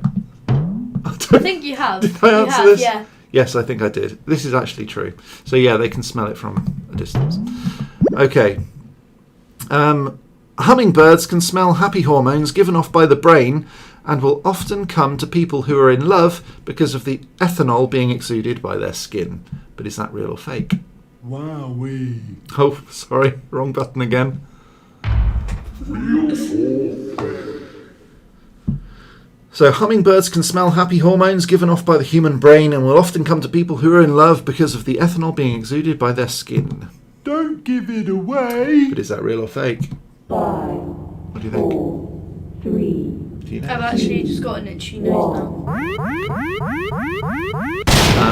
I think you have. Did I answer this? Yeah. Yes, I think I did. This is actually true. So yeah, they can smell it from a distance. Okay. Hummingbirds can smell happy hormones given off by the brain and will often come to people who are in love because of the ethanol being exuded by their skin. But is that real or fake? Wowee. Oh, sorry. Wrong button again. So hummingbirds can smell happy hormones given off by the human brain and will often come to people who are in love because of the ethanol being exuded by their skin. Don't give it away. But is that real or fake? 5, What do you think? 4, 3. Do you know? I've actually just got an itchy nose now.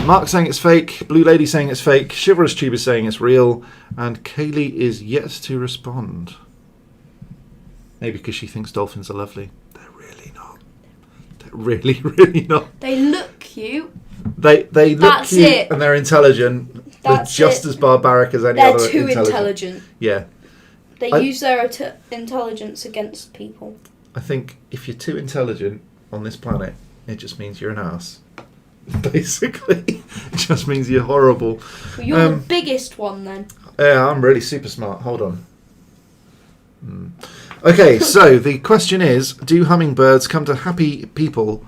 Mark's saying it's fake, Blue Lady saying it's fake, Chivalrous Tube is saying it's real, and Kaylee is yet to respond. Maybe because she thinks dolphins are lovely. They're really not. They're really, really not. They look cute. They look That's cute it. and they're intelligent. That's they're just it. as barbaric as any They're other too intelligent. Yeah. They use their intelligence against people. I think if you're too intelligent on this planet, it just means you're an ass. Basically. It just means you're horrible. Well, you're the biggest one then. Yeah, I'm really super smart. Hold on. Okay, so the question is, do hummingbirds come to happy people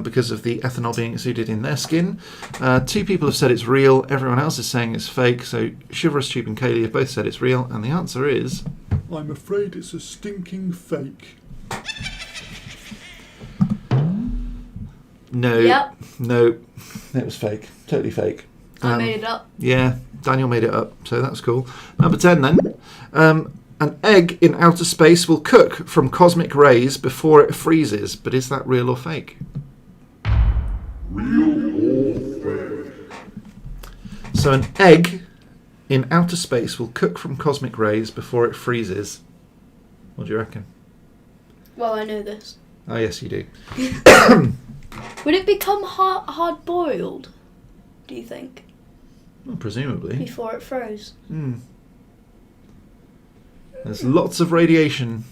because of the ethanol being exuded in their skin? 2 people have said it's real. Everyone else is saying it's fake. So Chivalrous Tube and Kaylee have both said it's real. And the answer is... I'm afraid it's a stinking fake. No. Yep. No. It was fake. Totally fake. I made it up. Yeah, Daniel made it up, so that's cool. Number 10 then. An egg in outer space will cook from cosmic rays before it freezes, but is that real or fake? Real or fake? So an egg in outer space will cook from cosmic rays before it freezes. What do you reckon? Well, I know this. Oh, yes, you do. Would it become hard boiled? Do you think Well, presumably. before it froze? There's lots of radiation.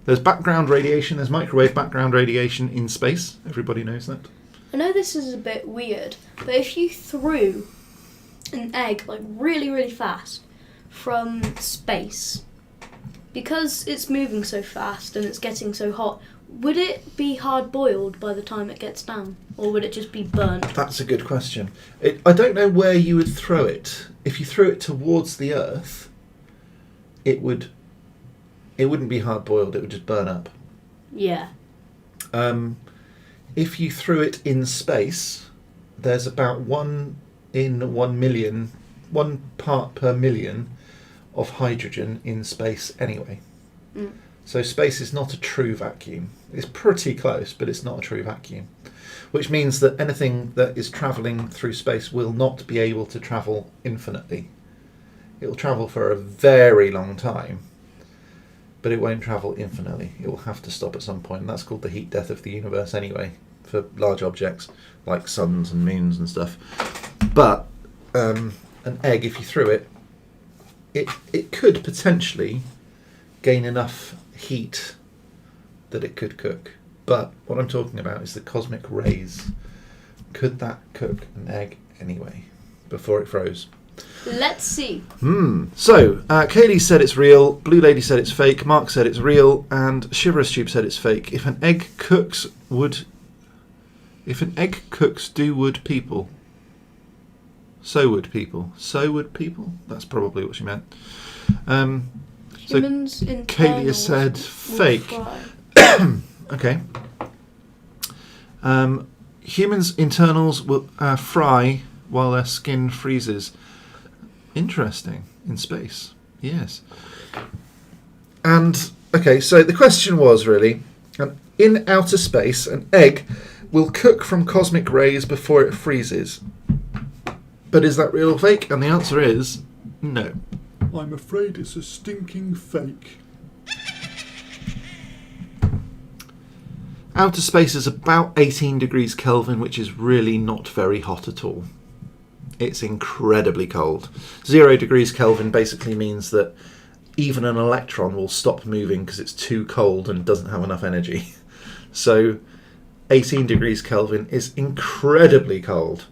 There's background radiation. There's microwave background radiation in space. Everybody knows that. I know this is a bit weird, but if you threw an egg like really, really fast from space, because it's moving so fast and it's getting so hot, would it be hard boiled by the time it gets down, or would it just be burnt? That's a good question. I don't know where you would throw it. If you threw it towards the Earth, it wouldn't be hard boiled. It would just burn up. Yeah. If you threw it in space, there's about 1 in 1 million, 1 part per million of hydrogen in space anyway. So space is not a true vacuum. It's pretty close, but it's not a true vacuum. Which means that anything that is travelling through space will not be able to travel infinitely. It will travel for a very long time, but it won't travel infinitely. It will have to stop at some point, and that's called the heat death of the universe anyway, for large objects like suns and moons and stuff. But an egg, if you threw it, it could potentially gain enough heat that it could cook. But what I'm talking about is the cosmic rays. Could that cook an egg anyway before it froze? Let's see. So, Kaylee said it's real, Blue Lady said it's fake, Mark said it's real, and Shiverous Tube said it's fake. If an egg cooks, do would people? So would people. So would people? That's probably what she meant. Humans Kaylee internals has said will fake. fry. Okay. Humans' internals will fry while their skin freezes. Interesting. In space. Yes. And, okay, so the question was really, in outer space, an egg will cook from cosmic rays before it freezes. But is that real or fake? And the answer is no. I'm afraid it's a stinking fake. Outer space is about 18 degrees Kelvin, which is really not very hot at all. It's incredibly cold. 0 degrees Kelvin basically means that even an electron will stop moving because it's too cold and doesn't have enough energy. So 18 degrees Kelvin is incredibly cold.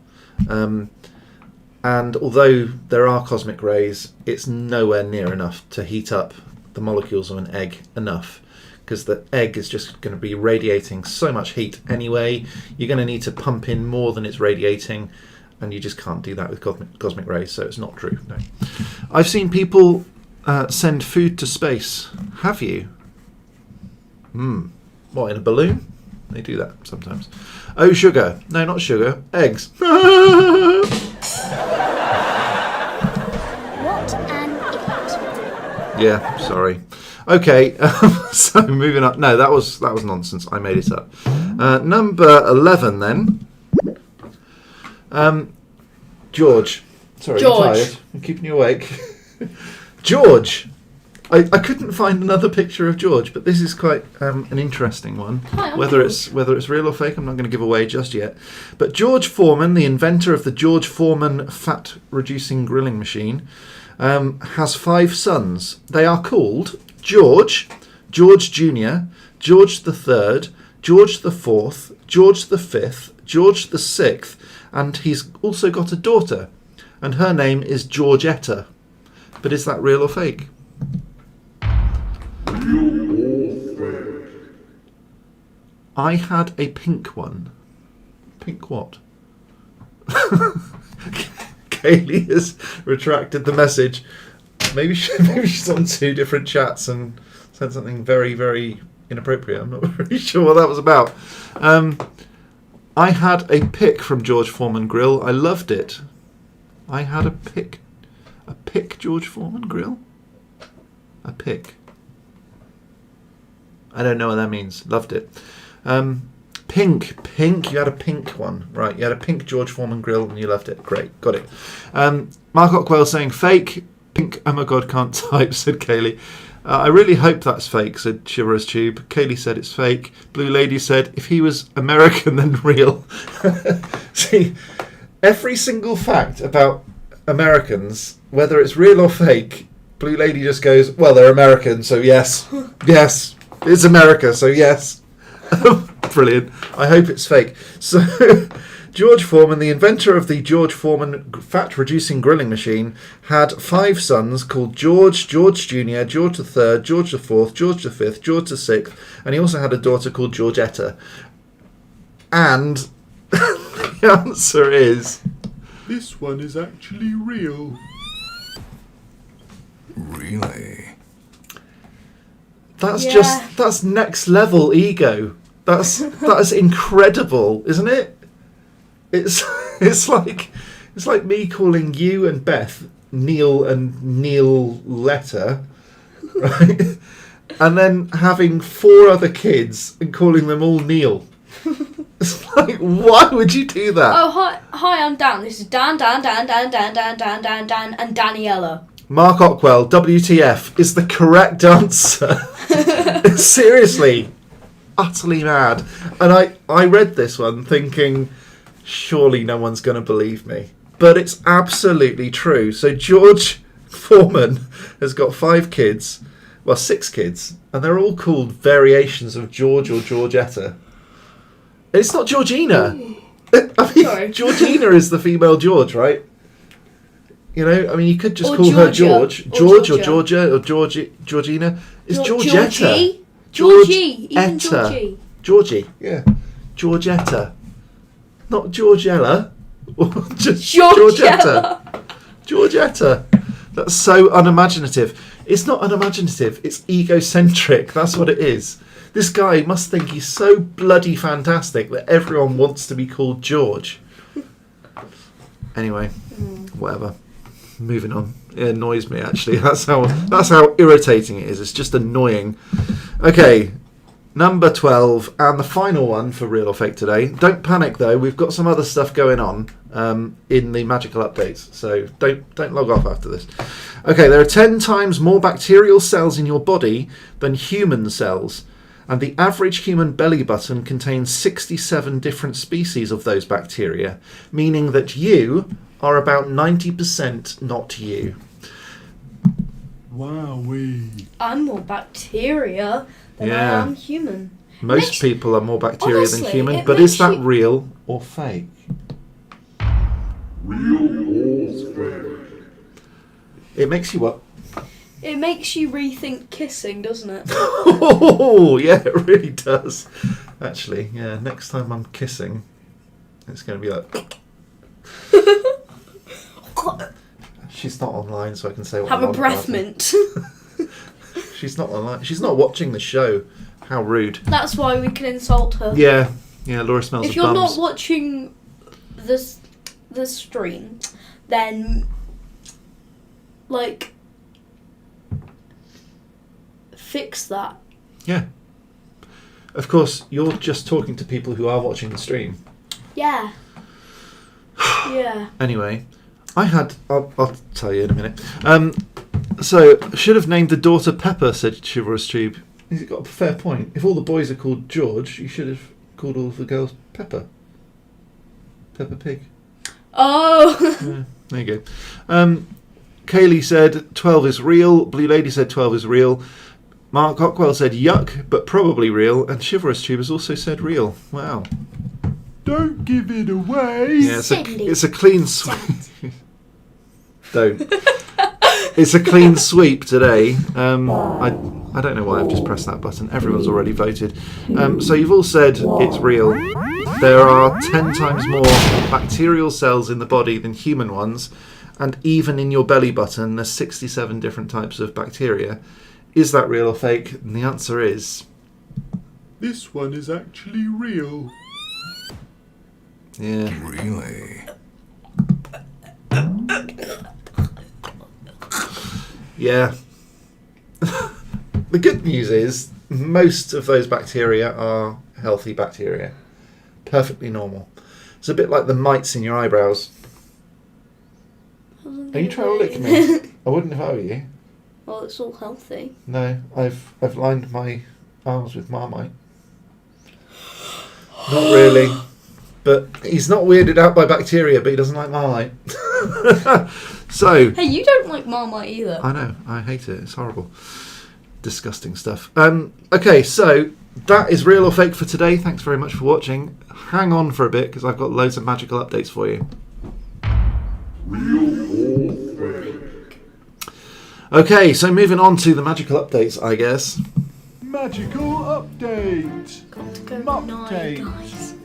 And although there are cosmic rays, it's nowhere near enough to heat up the molecules of an egg enough, because the egg is just going to be radiating so much heat anyway. You're going to need to pump in more than it's radiating, and you just can't do that with cosmic rays, so it's not true. No. I've seen people send food to space. Have you? What, in a balloon? They do that sometimes. Oh, sugar. No, not sugar. Eggs. What an idiot. Yeah, sorry. Okay, so moving on. No, that was nonsense. I made it up. Number 11 then. George. Sorry, George. I'm tired. I'm keeping you awake. George. I couldn't find another picture of George, but this is quite an interesting one. Hi, I'm whether George. it's real or fake, I'm not going to give away just yet. But George Foreman, the inventor of the George Foreman fat reducing grilling machine, has 5 sons. They are called George, George Jr., George the Third, George the Fourth, George the Fifth, George the Sixth, and he's also got a daughter, and her name is Georgetta. But is that real or fake? I had a pink one. Pink what? Kaylee has retracted the message. Maybe she's on 2 different chats and said something very, very inappropriate. I'm not really sure what that was about. I had a pick from George Foreman Grill. I loved it. I had a pick. A pick George Foreman Grill? A pick. I don't know what that means. Loved it. Pink. You had a pink one. Right, you had a pink George Foreman Grill and you loved it. Great, got it. Mark Ockwell saying fake. Pink, oh my god, can't type, said Kaylee. I really hope that's fake, said Chivalrous Tube. Kaylee said it's fake. Blue Lady said, if he was American, then real. See, every single fact about Americans, whether it's real or fake, Blue Lady just goes, well, they're American, so yes. Yes, it's America, so yes. Brilliant. I hope it's fake. So, George Foreman, the inventor of the George Foreman fat-reducing grilling machine, had 5 sons called George, George Jr., George III, George IV, George V, George VI, and he also had a daughter called Georgetta. And the answer is... This one is actually real. Really? That's next level ego. That's incredible, isn't it? It's like me calling you and Beth Neil and Neil Letter, right? And then having 4 other kids and calling them all Neil. It's like, why would you do that? Oh, hi, I'm Dan. This is Dan, and Daniela. Mark Ockwell, WTF, is the correct answer. Seriously, utterly mad. And I read this one thinking, surely no one's going to believe me. But it's absolutely true. So George Foreman has got 5 kids, well, 6 kids, and they're all called variations of George or Georgetta. It's not Georgina. I mean, Sorry. Georgina is the female George, right? You know, I mean, you could just Or call her Georgia. George, or Georgia. Georgia, or Georgina. It's Georgetta. Georgie. Even Georgie. Georgie, yeah. Georgetta. Not Georgella. Or just Georgetta. Georgetta. That's so unimaginative. It's not unimaginative, it's egocentric. That's what it is. This guy must think he's so bloody fantastic that everyone wants to be called George. Anyway, whatever. Moving on. It annoys me, actually. That's how irritating it is. It's just annoying. Okay, number 12, and the final one for Real or Fake today. Don't panic, though. We've got some other stuff going on in the magical updates, so don't log off after this. Okay, there are 10 times more bacterial cells in your body than human cells, and the average human belly button contains 67 different species of those bacteria, meaning that you are about 90% not you. Wowee. I'm more bacteria than I am human. Most people are more bacteria than Honestly, human, it but is makes that you- real or fake? Real or fake? It makes you what? It makes you rethink kissing, doesn't it? Oh, yeah, it really does. Actually, yeah, next time I'm kissing, it's going to be like... She's not online, so I can say what Have I'm a on breath about it. mint. She's not online. She's not watching the show. How rude. That's why we can insult her. Yeah, Laura smells If of you're bums. not watching the stream, then like fix that. Yeah. Of course, you're just talking to people who are watching the stream. Yeah. Yeah. Anyway, I'll tell you in a minute. So, should have named the daughter Pepper, said Chivalrous Tube. He's got a fair point. If all the boys are called George, you should have called all of the girls Pepper. Peppa Pig. Oh. Yeah, there you go. Kaylee said 12 is real. Blue Lady said 12 is real. Mark Cockwell said yuck, but probably real. And Chivalrous Tube has also said real. Wow. Don't give it away. Yeah, Silly. it's a clean sweep. Don't. It's a clean sweep today. I don't know why I've just pressed that button. Everyone's already voted. So you've all said it's real. There are 10 times more bacterial cells in the body than human ones, and even in your belly button there's 67 different types of bacteria. Is that real or fake? And the answer is... This one is actually real. yeah. Really? Yeah. The good news is most of those bacteria are healthy bacteria. Perfectly normal. It's a bit like the mites in your eyebrows. Are you trying to lick me? I wouldn't if I were you. Well, it's all healthy. No, I've lined my arms with Marmite. Not really. But he's not weirded out by bacteria, but he doesn't like Marmite. So... Hey, you don't like Marmite either. I know, I hate it. It's horrible. Disgusting stuff. Okay, so that is real or fake for today. Thanks very much for watching. Hang on for a bit because I've got loads of magical updates for you. Okay, so moving on to the magical updates, I guess. Magical update. Got to go Update. guys.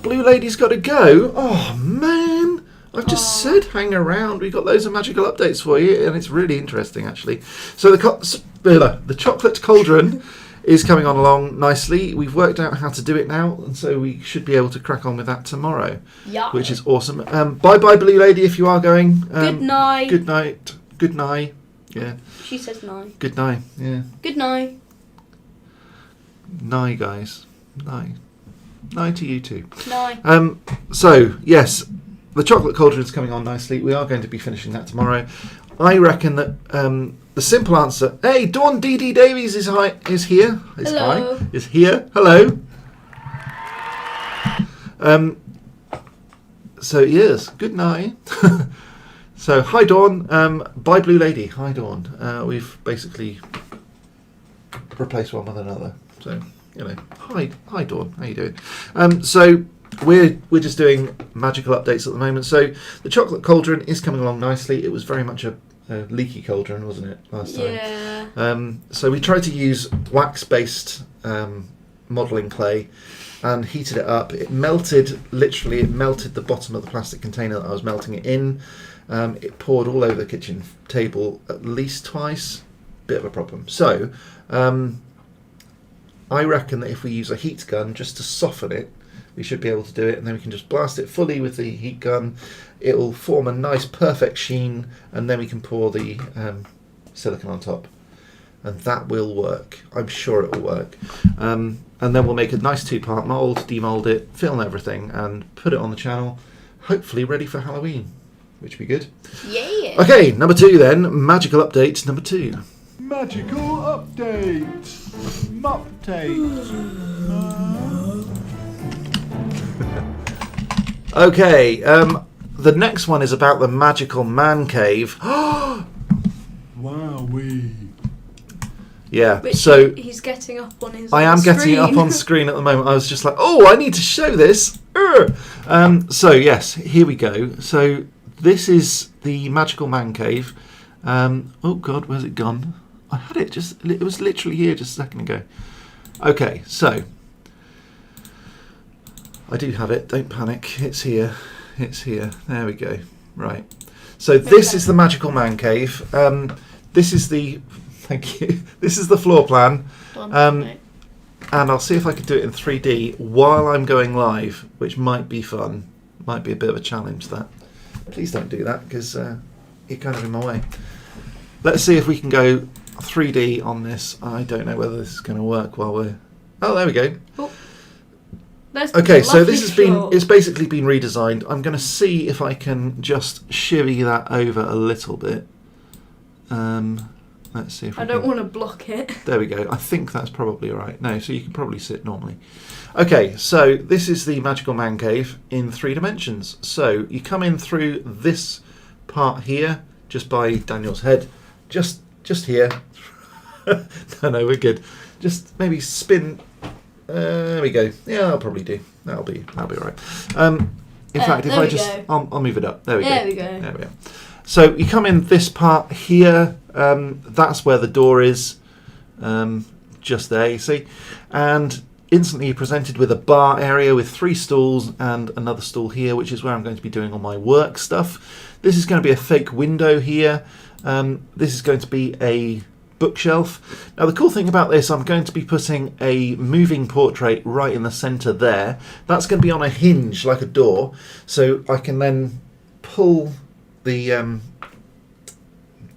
Blue Lady's got to go. Oh, man. I've just said hang around. We've got loads of magical updates for you, and it's really interesting, actually. So the chocolate cauldron is coming on along nicely. We've worked out how to do it now, and so we should be able to crack on with that tomorrow, Yeah. which is awesome. Bye-bye, Blue Lady, if you are going. Good night. Good night. Good night. Yeah. She says night. Good night. Yeah. Good night. Night, guys. Night. Night to you too. Night. So, yes, the chocolate cauldron is coming on nicely. We are going to be finishing that tomorrow. I reckon that the simple answer... Hey, Dawn D.D. Davies is here. Is Hello. hi. Is here. Hello. So, yes, good night. So, hi, Dawn. Bye, Blue Lady. Hi, Dawn. We've basically replaced one with another. So... You know, hi Dawn, how you doing? So we're just doing magical updates at the moment. So the chocolate cauldron is coming along nicely. It was very much a leaky cauldron, wasn't it, last time? Yeah. So we tried to use wax-based modelling clay and heated it up. It melted, literally, it melted the bottom of the plastic container that I was melting it in. It poured all over the kitchen table at least twice. Bit of a problem. So I reckon that if we use a heat gun just to soften it, we should be able to do it, and then we can just blast it fully with the heat gun. It'll form a nice perfect sheen, and then we can pour the silicone on top, and that will work. I'm sure it will work. And then we'll make a nice 2-part mould, demould it, film everything, and put it on the channel, hopefully ready for Halloween, which would be good. Yeah. Okay, number 2 then, magical update number 2. Magical update. Mupdate. Okay, the next one is about the magical man cave. Wowee. Yeah, Which so he's getting up on his I am getting it up screen. on screen at the moment. I was just like, oh, I need to show this. So yes, here we go. So this is the magical man cave. Oh God, where's it gone? I had it it was literally here just a second ago. Okay, so I do have it, don't panic. It's here. There we go. Right. So this is the magical man cave. This is the thank you. This is the floor plan. And I'll see if I can do it in 3D while I'm going live, which might be fun. Might be a bit of a challenge, that. Please don't do that, because you're kind of in my way. Let's see if we can go 3D on this. I don't know whether this is going to work while we're... Oh, there we go. Oh. Okay, so this has it's basically been redesigned. I'm going to see if I can just shivvy that over a little bit. Let's see if I don't want to block it. There we go. I think that's probably all right. No, so you can probably sit normally. Okay, so this is the magical man cave in 3 dimensions. So you come in through this part here, just by Daniel's head, just here. No, we're good. Just maybe spin. There we go. Yeah, I'll probably do. That'll be all right. In fact, if I just, I'll move it up. There we go. There we go. So you come in this part here. That's where the door is. Just there, you see. And instantly presented with a bar area with 3 stools and another stool here, which is where I'm going to be doing all my work stuff. This is going to be a fake window here. This is going to be a bookshelf. Now the cool thing about this, I'm going to be putting a moving portrait right in the centre there. That's going to be on a hinge like a door, so I can then pull the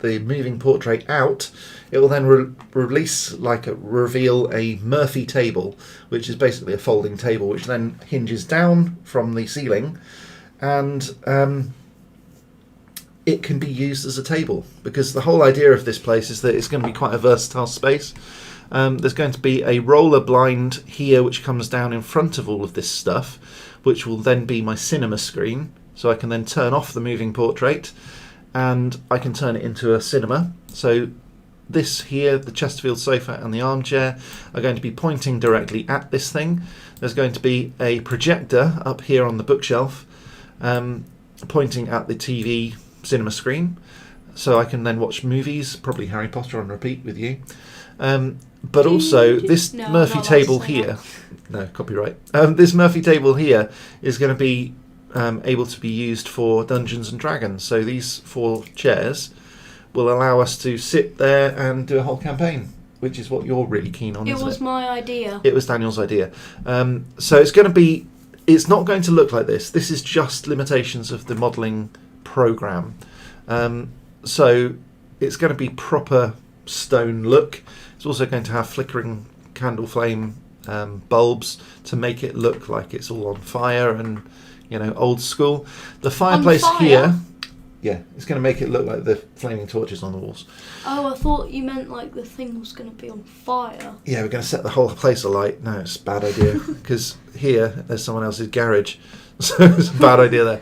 moving portrait out. It will then reveal a Murphy table, which is basically a folding table, which then hinges down from the ceiling, and it can be used as a table, because the whole idea of this place is that it's going to be quite a versatile space. There's going to be a roller blind here which comes down in front of all of this stuff, which will then be my cinema screen, so I can then turn off the moving portrait and I can turn it into a cinema. So this here, the Chesterfield sofa and the armchair, are going to be pointing directly at this thing. There's going to be a projector up here on the bookshelf pointing at the TV cinema screen, so I can then watch movies, probably Harry Potter on repeat with you. But also this Murphy table here, no copyright. This Murphy table here is going to be able to be used for Dungeons and Dragons. So these 4 chairs will allow us to sit there and do a whole campaign, which is what you're really keen on. It was my idea. It was Daniel's idea. So it's going to be. It's not going to look like this. This is just limitations of the modelling program. So it's going to be proper stone look. It's also going to have flickering candle flame bulbs to make it look like it's all on fire and, you know, old school. The fireplace here, yeah, it's going to make it look like the flaming torches on the walls. Oh, I thought you meant like the thing was going to be on fire. Yeah, we're going to set the whole place alight. No, it's a bad idea, because here there's someone else's garage. So it's a bad idea there.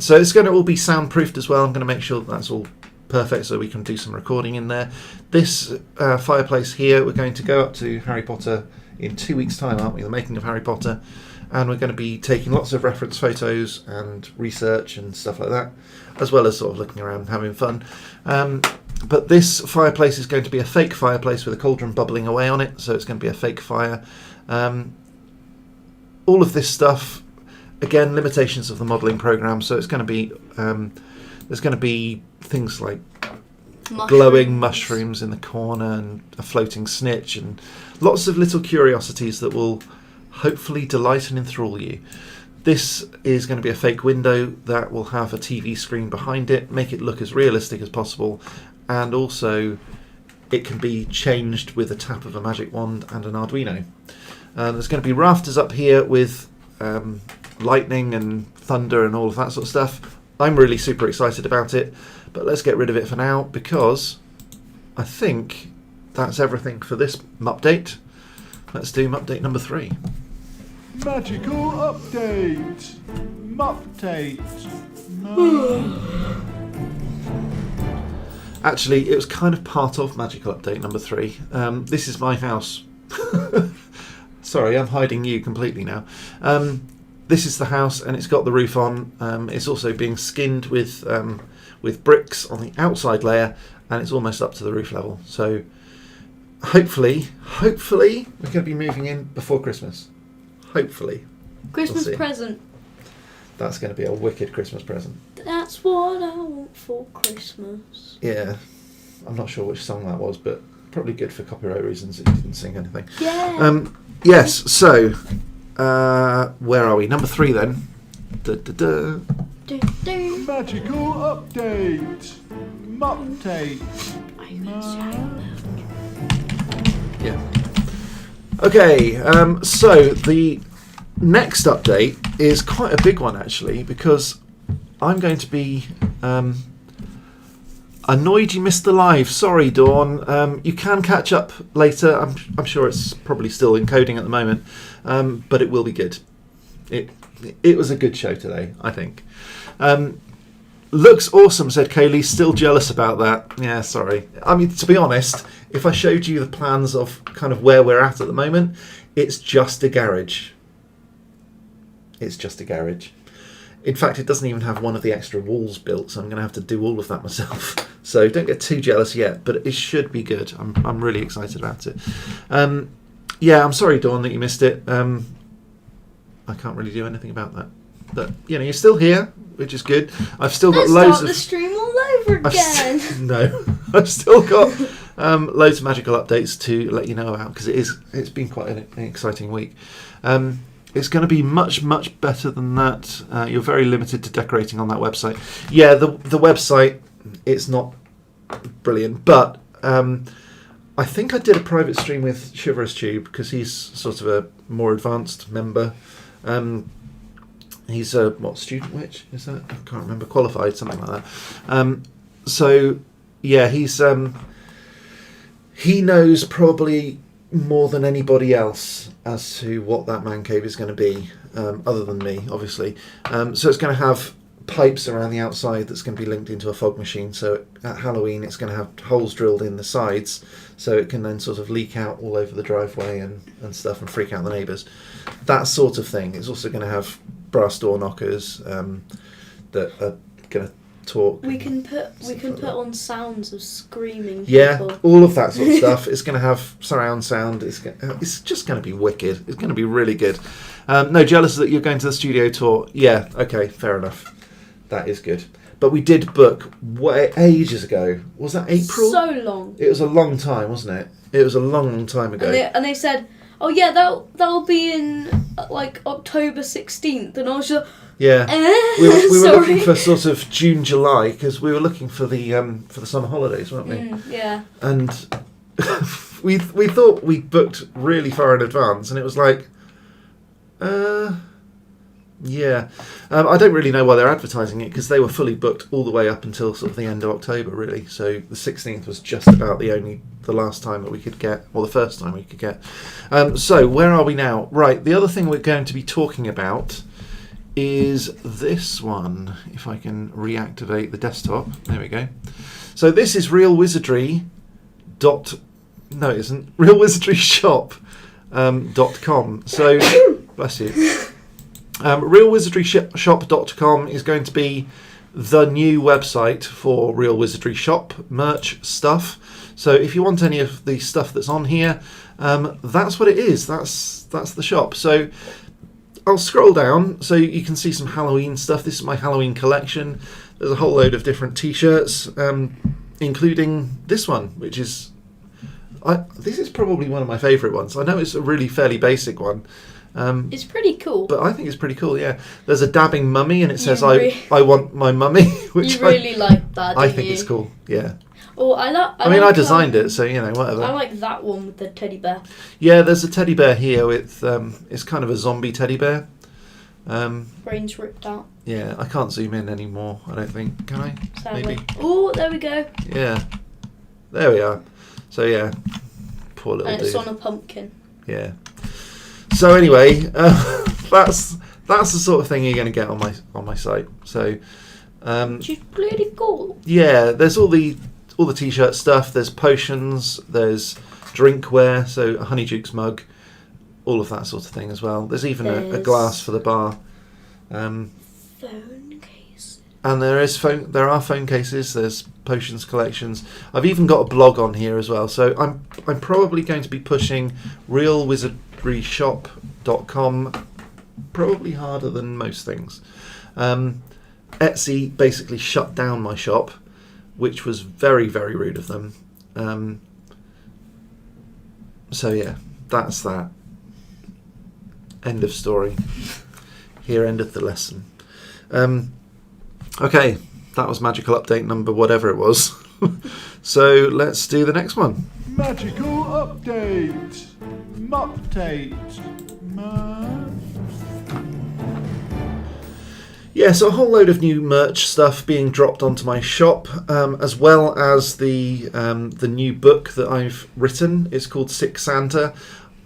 So it's going to all be soundproofed as well. I'm going to make sure that's all perfect so we can do some recording in there. This fireplace here, we're going to go up to Harry Potter in 2 weeks' time, aren't we? The making of Harry Potter. And we're going to be taking lots of reference photos and research and stuff like that, as well as sort of looking around and having fun. But this fireplace is going to be a fake fireplace with a cauldron bubbling away on it, so it's going to be a fake fire. All of this stuff, again, limitations of the modelling program, so it's going to be there's going to be things like glowing mushrooms in the corner and a floating snitch and lots of little curiosities that will hopefully delight and enthrall you. This is going to be a fake window that will have a TV screen behind it, make it look as realistic as possible, and also it can be changed with a tap of a magic wand and an Arduino. There's going to be rafters up here with lightning and thunder and all of that sort of stuff. I'm really super excited about it, but let's get rid of it for now, because I think that's everything for this update. Let's do update number 3. Magical update! Update! Actually, it was kind of part of magical update number 3. This is my house. Sorry, I'm hiding you completely now. This is the house, and it's got the roof on. It's also being skinned with bricks on the outside layer, and it's almost up to the roof level. So hopefully, we're going to be moving in before Christmas. Hopefully. Christmas We'll see. present. That's going to be a wicked Christmas present. That's what I want for Christmas. Yeah, I'm not sure which song that was, but probably good for copyright reasons if you didn't sing anything. Yeah. Yes, so where are we? Number 3 then. Do, do. Magical update! Update! Yeah. Okay, so the next update is quite a big one actually, because I'm going to be annoyed you missed the live. Sorry, Dawn. You can catch up later. I'm sure it's probably still encoding at the moment, but it will be good. It was a good show today, I think. Looks awesome, said Kaylee. Still jealous about that. Yeah, sorry. I mean, to be honest, if I showed you the plans of kind of where we're at the moment, it's just a garage. It's just a garage. In fact, it doesn't even have one of the extra walls built, so I'm going to have to do all of that myself. So don't get too jealous yet, but it should be good. I'm really excited about it. Yeah, I'm sorry, Dawn, that you missed it. I can't really do anything about that. But, you're still here, which is good. I've still got Let's loads start of... the stream all over again. No. I've still got loads of magical updates to let you know about, because it's been quite an exciting week. It's going to be much, much better than that. You're very limited to decorating on that website. Yeah, the website, it's not brilliant, but I think I did a private stream with Chivalrous Tube, because he's sort of a more advanced member. He's a, student witch? Is that? I can't remember. Qualified, something like that. So, yeah, he knows probably more than anybody else as to what that man cave is going to be, other than me, obviously. So it's going to have pipes around the outside that's going to be linked into a fog machine. So at Halloween, it's going to have holes drilled in the sides, so it can then sort of leak out all over the driveway and stuff and freak out the neighbours. That sort of thing. It's also going to have brass door knockers that are going to talk. We can put on sounds of screaming Yeah, people. all of that sort of stuff. It's going to have surround sound. It's just going to be wicked. It's going to be really good. No, jealous that you're going to the studio tour. Yeah, okay, fair enough. That is good. But we did book ages ago. Was that April? So long. It was a long time, wasn't it? It was a long, long time ago. And they said, "Oh yeah, that'll be in like October 16th," and I was just, yeah, we were sorry. looking for sort of June, July, because we were looking for the summer holidays, weren't we? Yeah. And we thought we booked really far in advance, and it was like, yeah. I don't really know why they're advertising it, because they were fully booked all the way up until sort of the end of October, really. So the 16th was just about the last time that we could get, or the first time we could get. So where are we now? Right, the other thing we're going to be talking about is this one. If I can reactivate the desktop. There we go. So this is Real Wizardry. No, it isn't. RealWizardryShop.com. So, bless you. RealWizardryShop.com is going to be the new website for Real Wizardry Shop merch stuff. So if you want any of the stuff that's on here, that's what it is. That's the shop. So I'll scroll down so you can see some Halloween stuff. This is my Halloween collection. There's a whole load of different t-shirts, including this one, which is... this is probably one of my favourite ones. I know it's a really fairly basic one. It's pretty cool. But I think it's pretty cool, yeah. There's a dabbing mummy, and it says, I want my mummy. Which you really like that, I think it's cool, yeah. Oh, I designed it, so, whatever. I like that one with the teddy bear. Yeah, there's a teddy bear here with, it's kind of a zombie teddy bear. Brains ripped out. Yeah, I can't zoom in anymore, I don't think. Can I? Sadly. Maybe. Oh, there we go. Yeah. There we are. So, yeah. Poor little And dude. it's on a pumpkin. Yeah. So anyway, that's the sort of thing you're going to get on my site. So, Which is pretty cool. yeah, there's all the t-shirt stuff. There's potions. There's drinkware. So a Honeydukes mug, all of that sort of thing as well. There's even a glass for the bar. Phone case. And there are phone cases. There's potions collections. I've even got a blog on here as well. So I'm probably going to be pushing RealWizardryShop.com probably harder than most things. Etsy basically shut down my shop, which was very, very rude of them. So yeah, that's that. End of story. Here endeth the lesson. Okay, that was magical update number whatever it was. So let's do the next one. Magical update. Mupdate. Yeah, so a whole load of new merch stuff being dropped onto my shop, as well as the new book that I've written. It's called Sick Santa.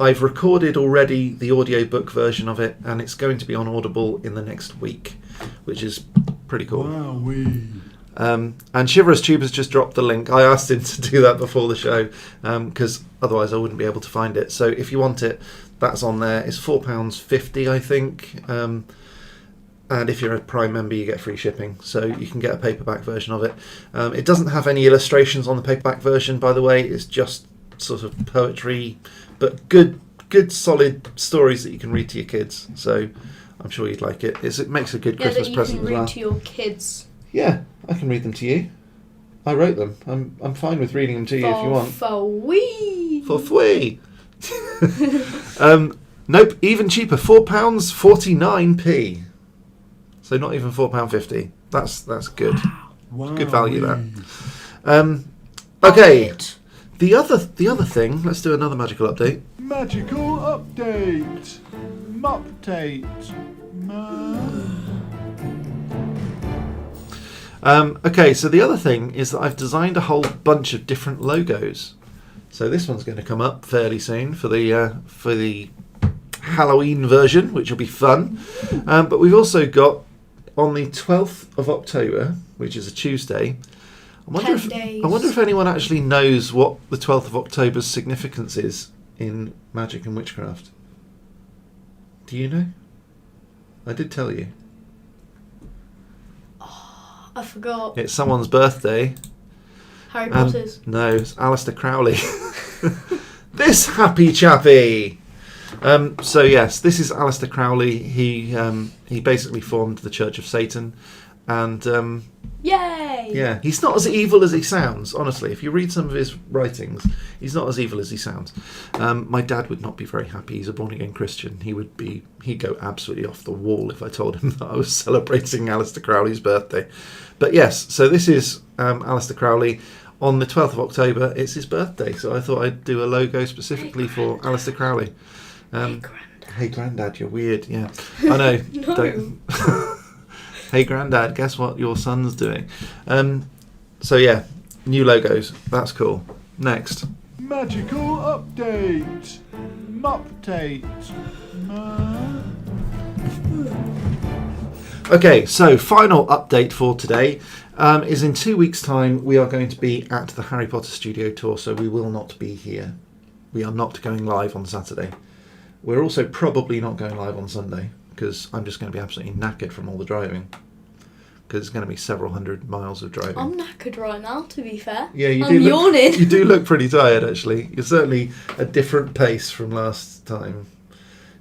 I've recorded already the audiobook version of it, and it's going to be on Audible in the next week, which is pretty cool. Wowee. And Chivalrous Tube has just dropped the link. I asked him to do that before the show, because otherwise I wouldn't be able to find it. So if you want it, that's on there. It's £4.50, I think. And if you're a Prime member, you get free shipping. So you can get a paperback version of it. It doesn't have any illustrations on the paperback version, by the way. It's just sort of poetry, but good good, solid stories that you can read to your kids. So I'm sure you'd like it. It makes a good Christmas present as well. Yeah, that you can read to your kids. Yeah, I can read them to you. I wrote them. I'm fine with reading them to you if you want. For free. Nope, even cheaper. £4.49p. So not even £4.50. That's good. Wow. Good value that. Okay. The other thing. Let's do another magical update. Magical update. Mupdate. Okay, so the other thing is that I've designed a whole bunch of different logos. So this one's going to come up fairly soon for the Halloween version, which will be fun. But we've also got on the 12th of October, which is a Tuesday. I wonder if anyone actually knows what the 12th of October's significance is in magic and witchcraft. Do you know? I did tell you. I forgot. It's someone's birthday. Harry Potter's. No, it's Aleister Crowley. This happy chappy. So yes, this is Aleister Crowley. He basically formed the Church of Satan, and Yay! yeah, he's not as evil as he sounds. Honestly, if you read some of his writings, he's not as evil as he sounds. My dad would not be very happy. He's a born-again Christian. He'd go absolutely off the wall if I told him that I was celebrating Aleister Crowley's birthday. But yes, so this is Aleister Crowley. On the 12th of October, it's his birthday, so I thought I'd do a logo specifically for Aleister Crowley. Hey, Grandad, you're weird. Yeah, I know. No. Don't. Hey, Grandad, guess what your son's doing? So yeah, new logos. That's cool. Next. Magical update. Mupdate. Okay, so final update for today is in 2 weeks' time we are going to be at the Harry Potter Studio Tour, so we will not be here. We are not going live on Saturday. We're also probably not going live on Sunday because I'm just going to be absolutely knackered from all the driving. Because it's going to be several hundred miles of driving. I'm knackered right now, to be fair. Yeah, I'm yawning. You do look pretty tired, actually. You're certainly a different pace from last time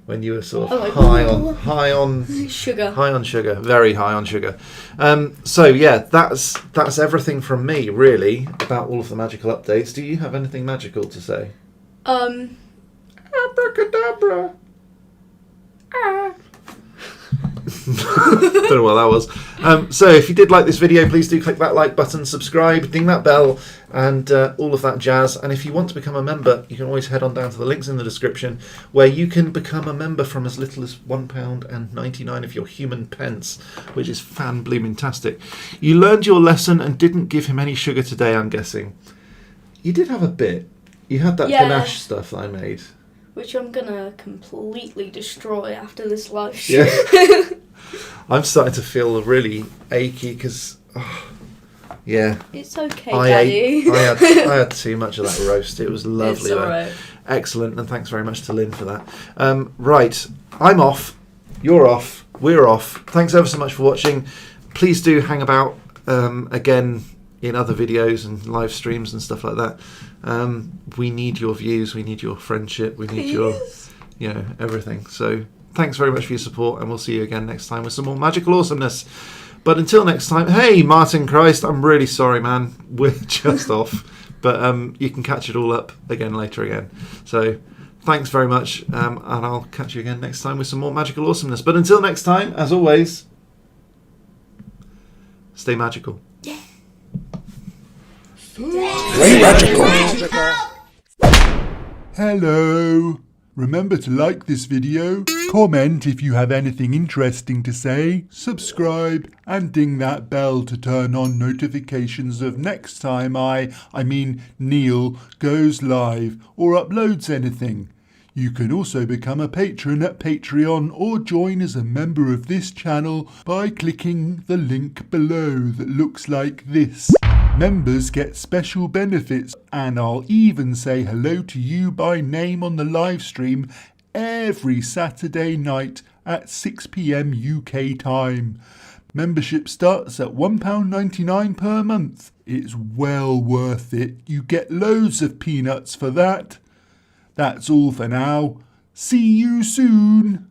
when you were sort of high on sugar. High on sugar, very high on sugar. So yeah, that's everything from me, really, about all of the magical updates. Do you have anything magical to say? Abracadabra. Don't know what that was. So if you did like this video, please do click that like button, subscribe, ding that bell, and all of that jazz. And if you want to become a member, you can always head on down to the links in the description where you can become a member from as little as £1.99 of your human pence, which is fan-blooming-tastic. You learned your lesson and didn't give him any sugar today, I'm guessing. You did have a bit. You had that ganache stuff I made. Which I'm going to completely destroy after this live stream. Yeah. I'm starting to feel really achy because, yeah. It's okay, Daddy. I had too much of that roast. It was lovely. It's alright. Excellent, and thanks very much to Lynn for that. Right, I'm off. You're off. We're off. Thanks ever so much for watching. Please do hang about again in other videos and live streams and stuff like that. We need your views, we need your friendship, we need your, everything. So thanks very much for your support, and we'll see you again next time with some more magical awesomeness. But until next time, hey Martin Christ, I'm really sorry, man. We're just off. But you can catch it all up again later again. So thanks very much, and I'll catch you again next time with some more magical awesomeness. But until next time, as always, stay magical. Hello. Remember to like this video, comment if you have anything interesting to say, subscribe and ding that bell to turn on notifications of next time Neil goes live or uploads anything. You can also become a patron at Patreon or join as a member of this channel by clicking the link below that looks like this. Members get special benefits, and I'll even say hello to you by name on the live stream every Saturday night at 6 PM UK time. Membership starts at £1.99 per month. It's well worth it. You get loads of peanuts for that. That's all for now. See you soon.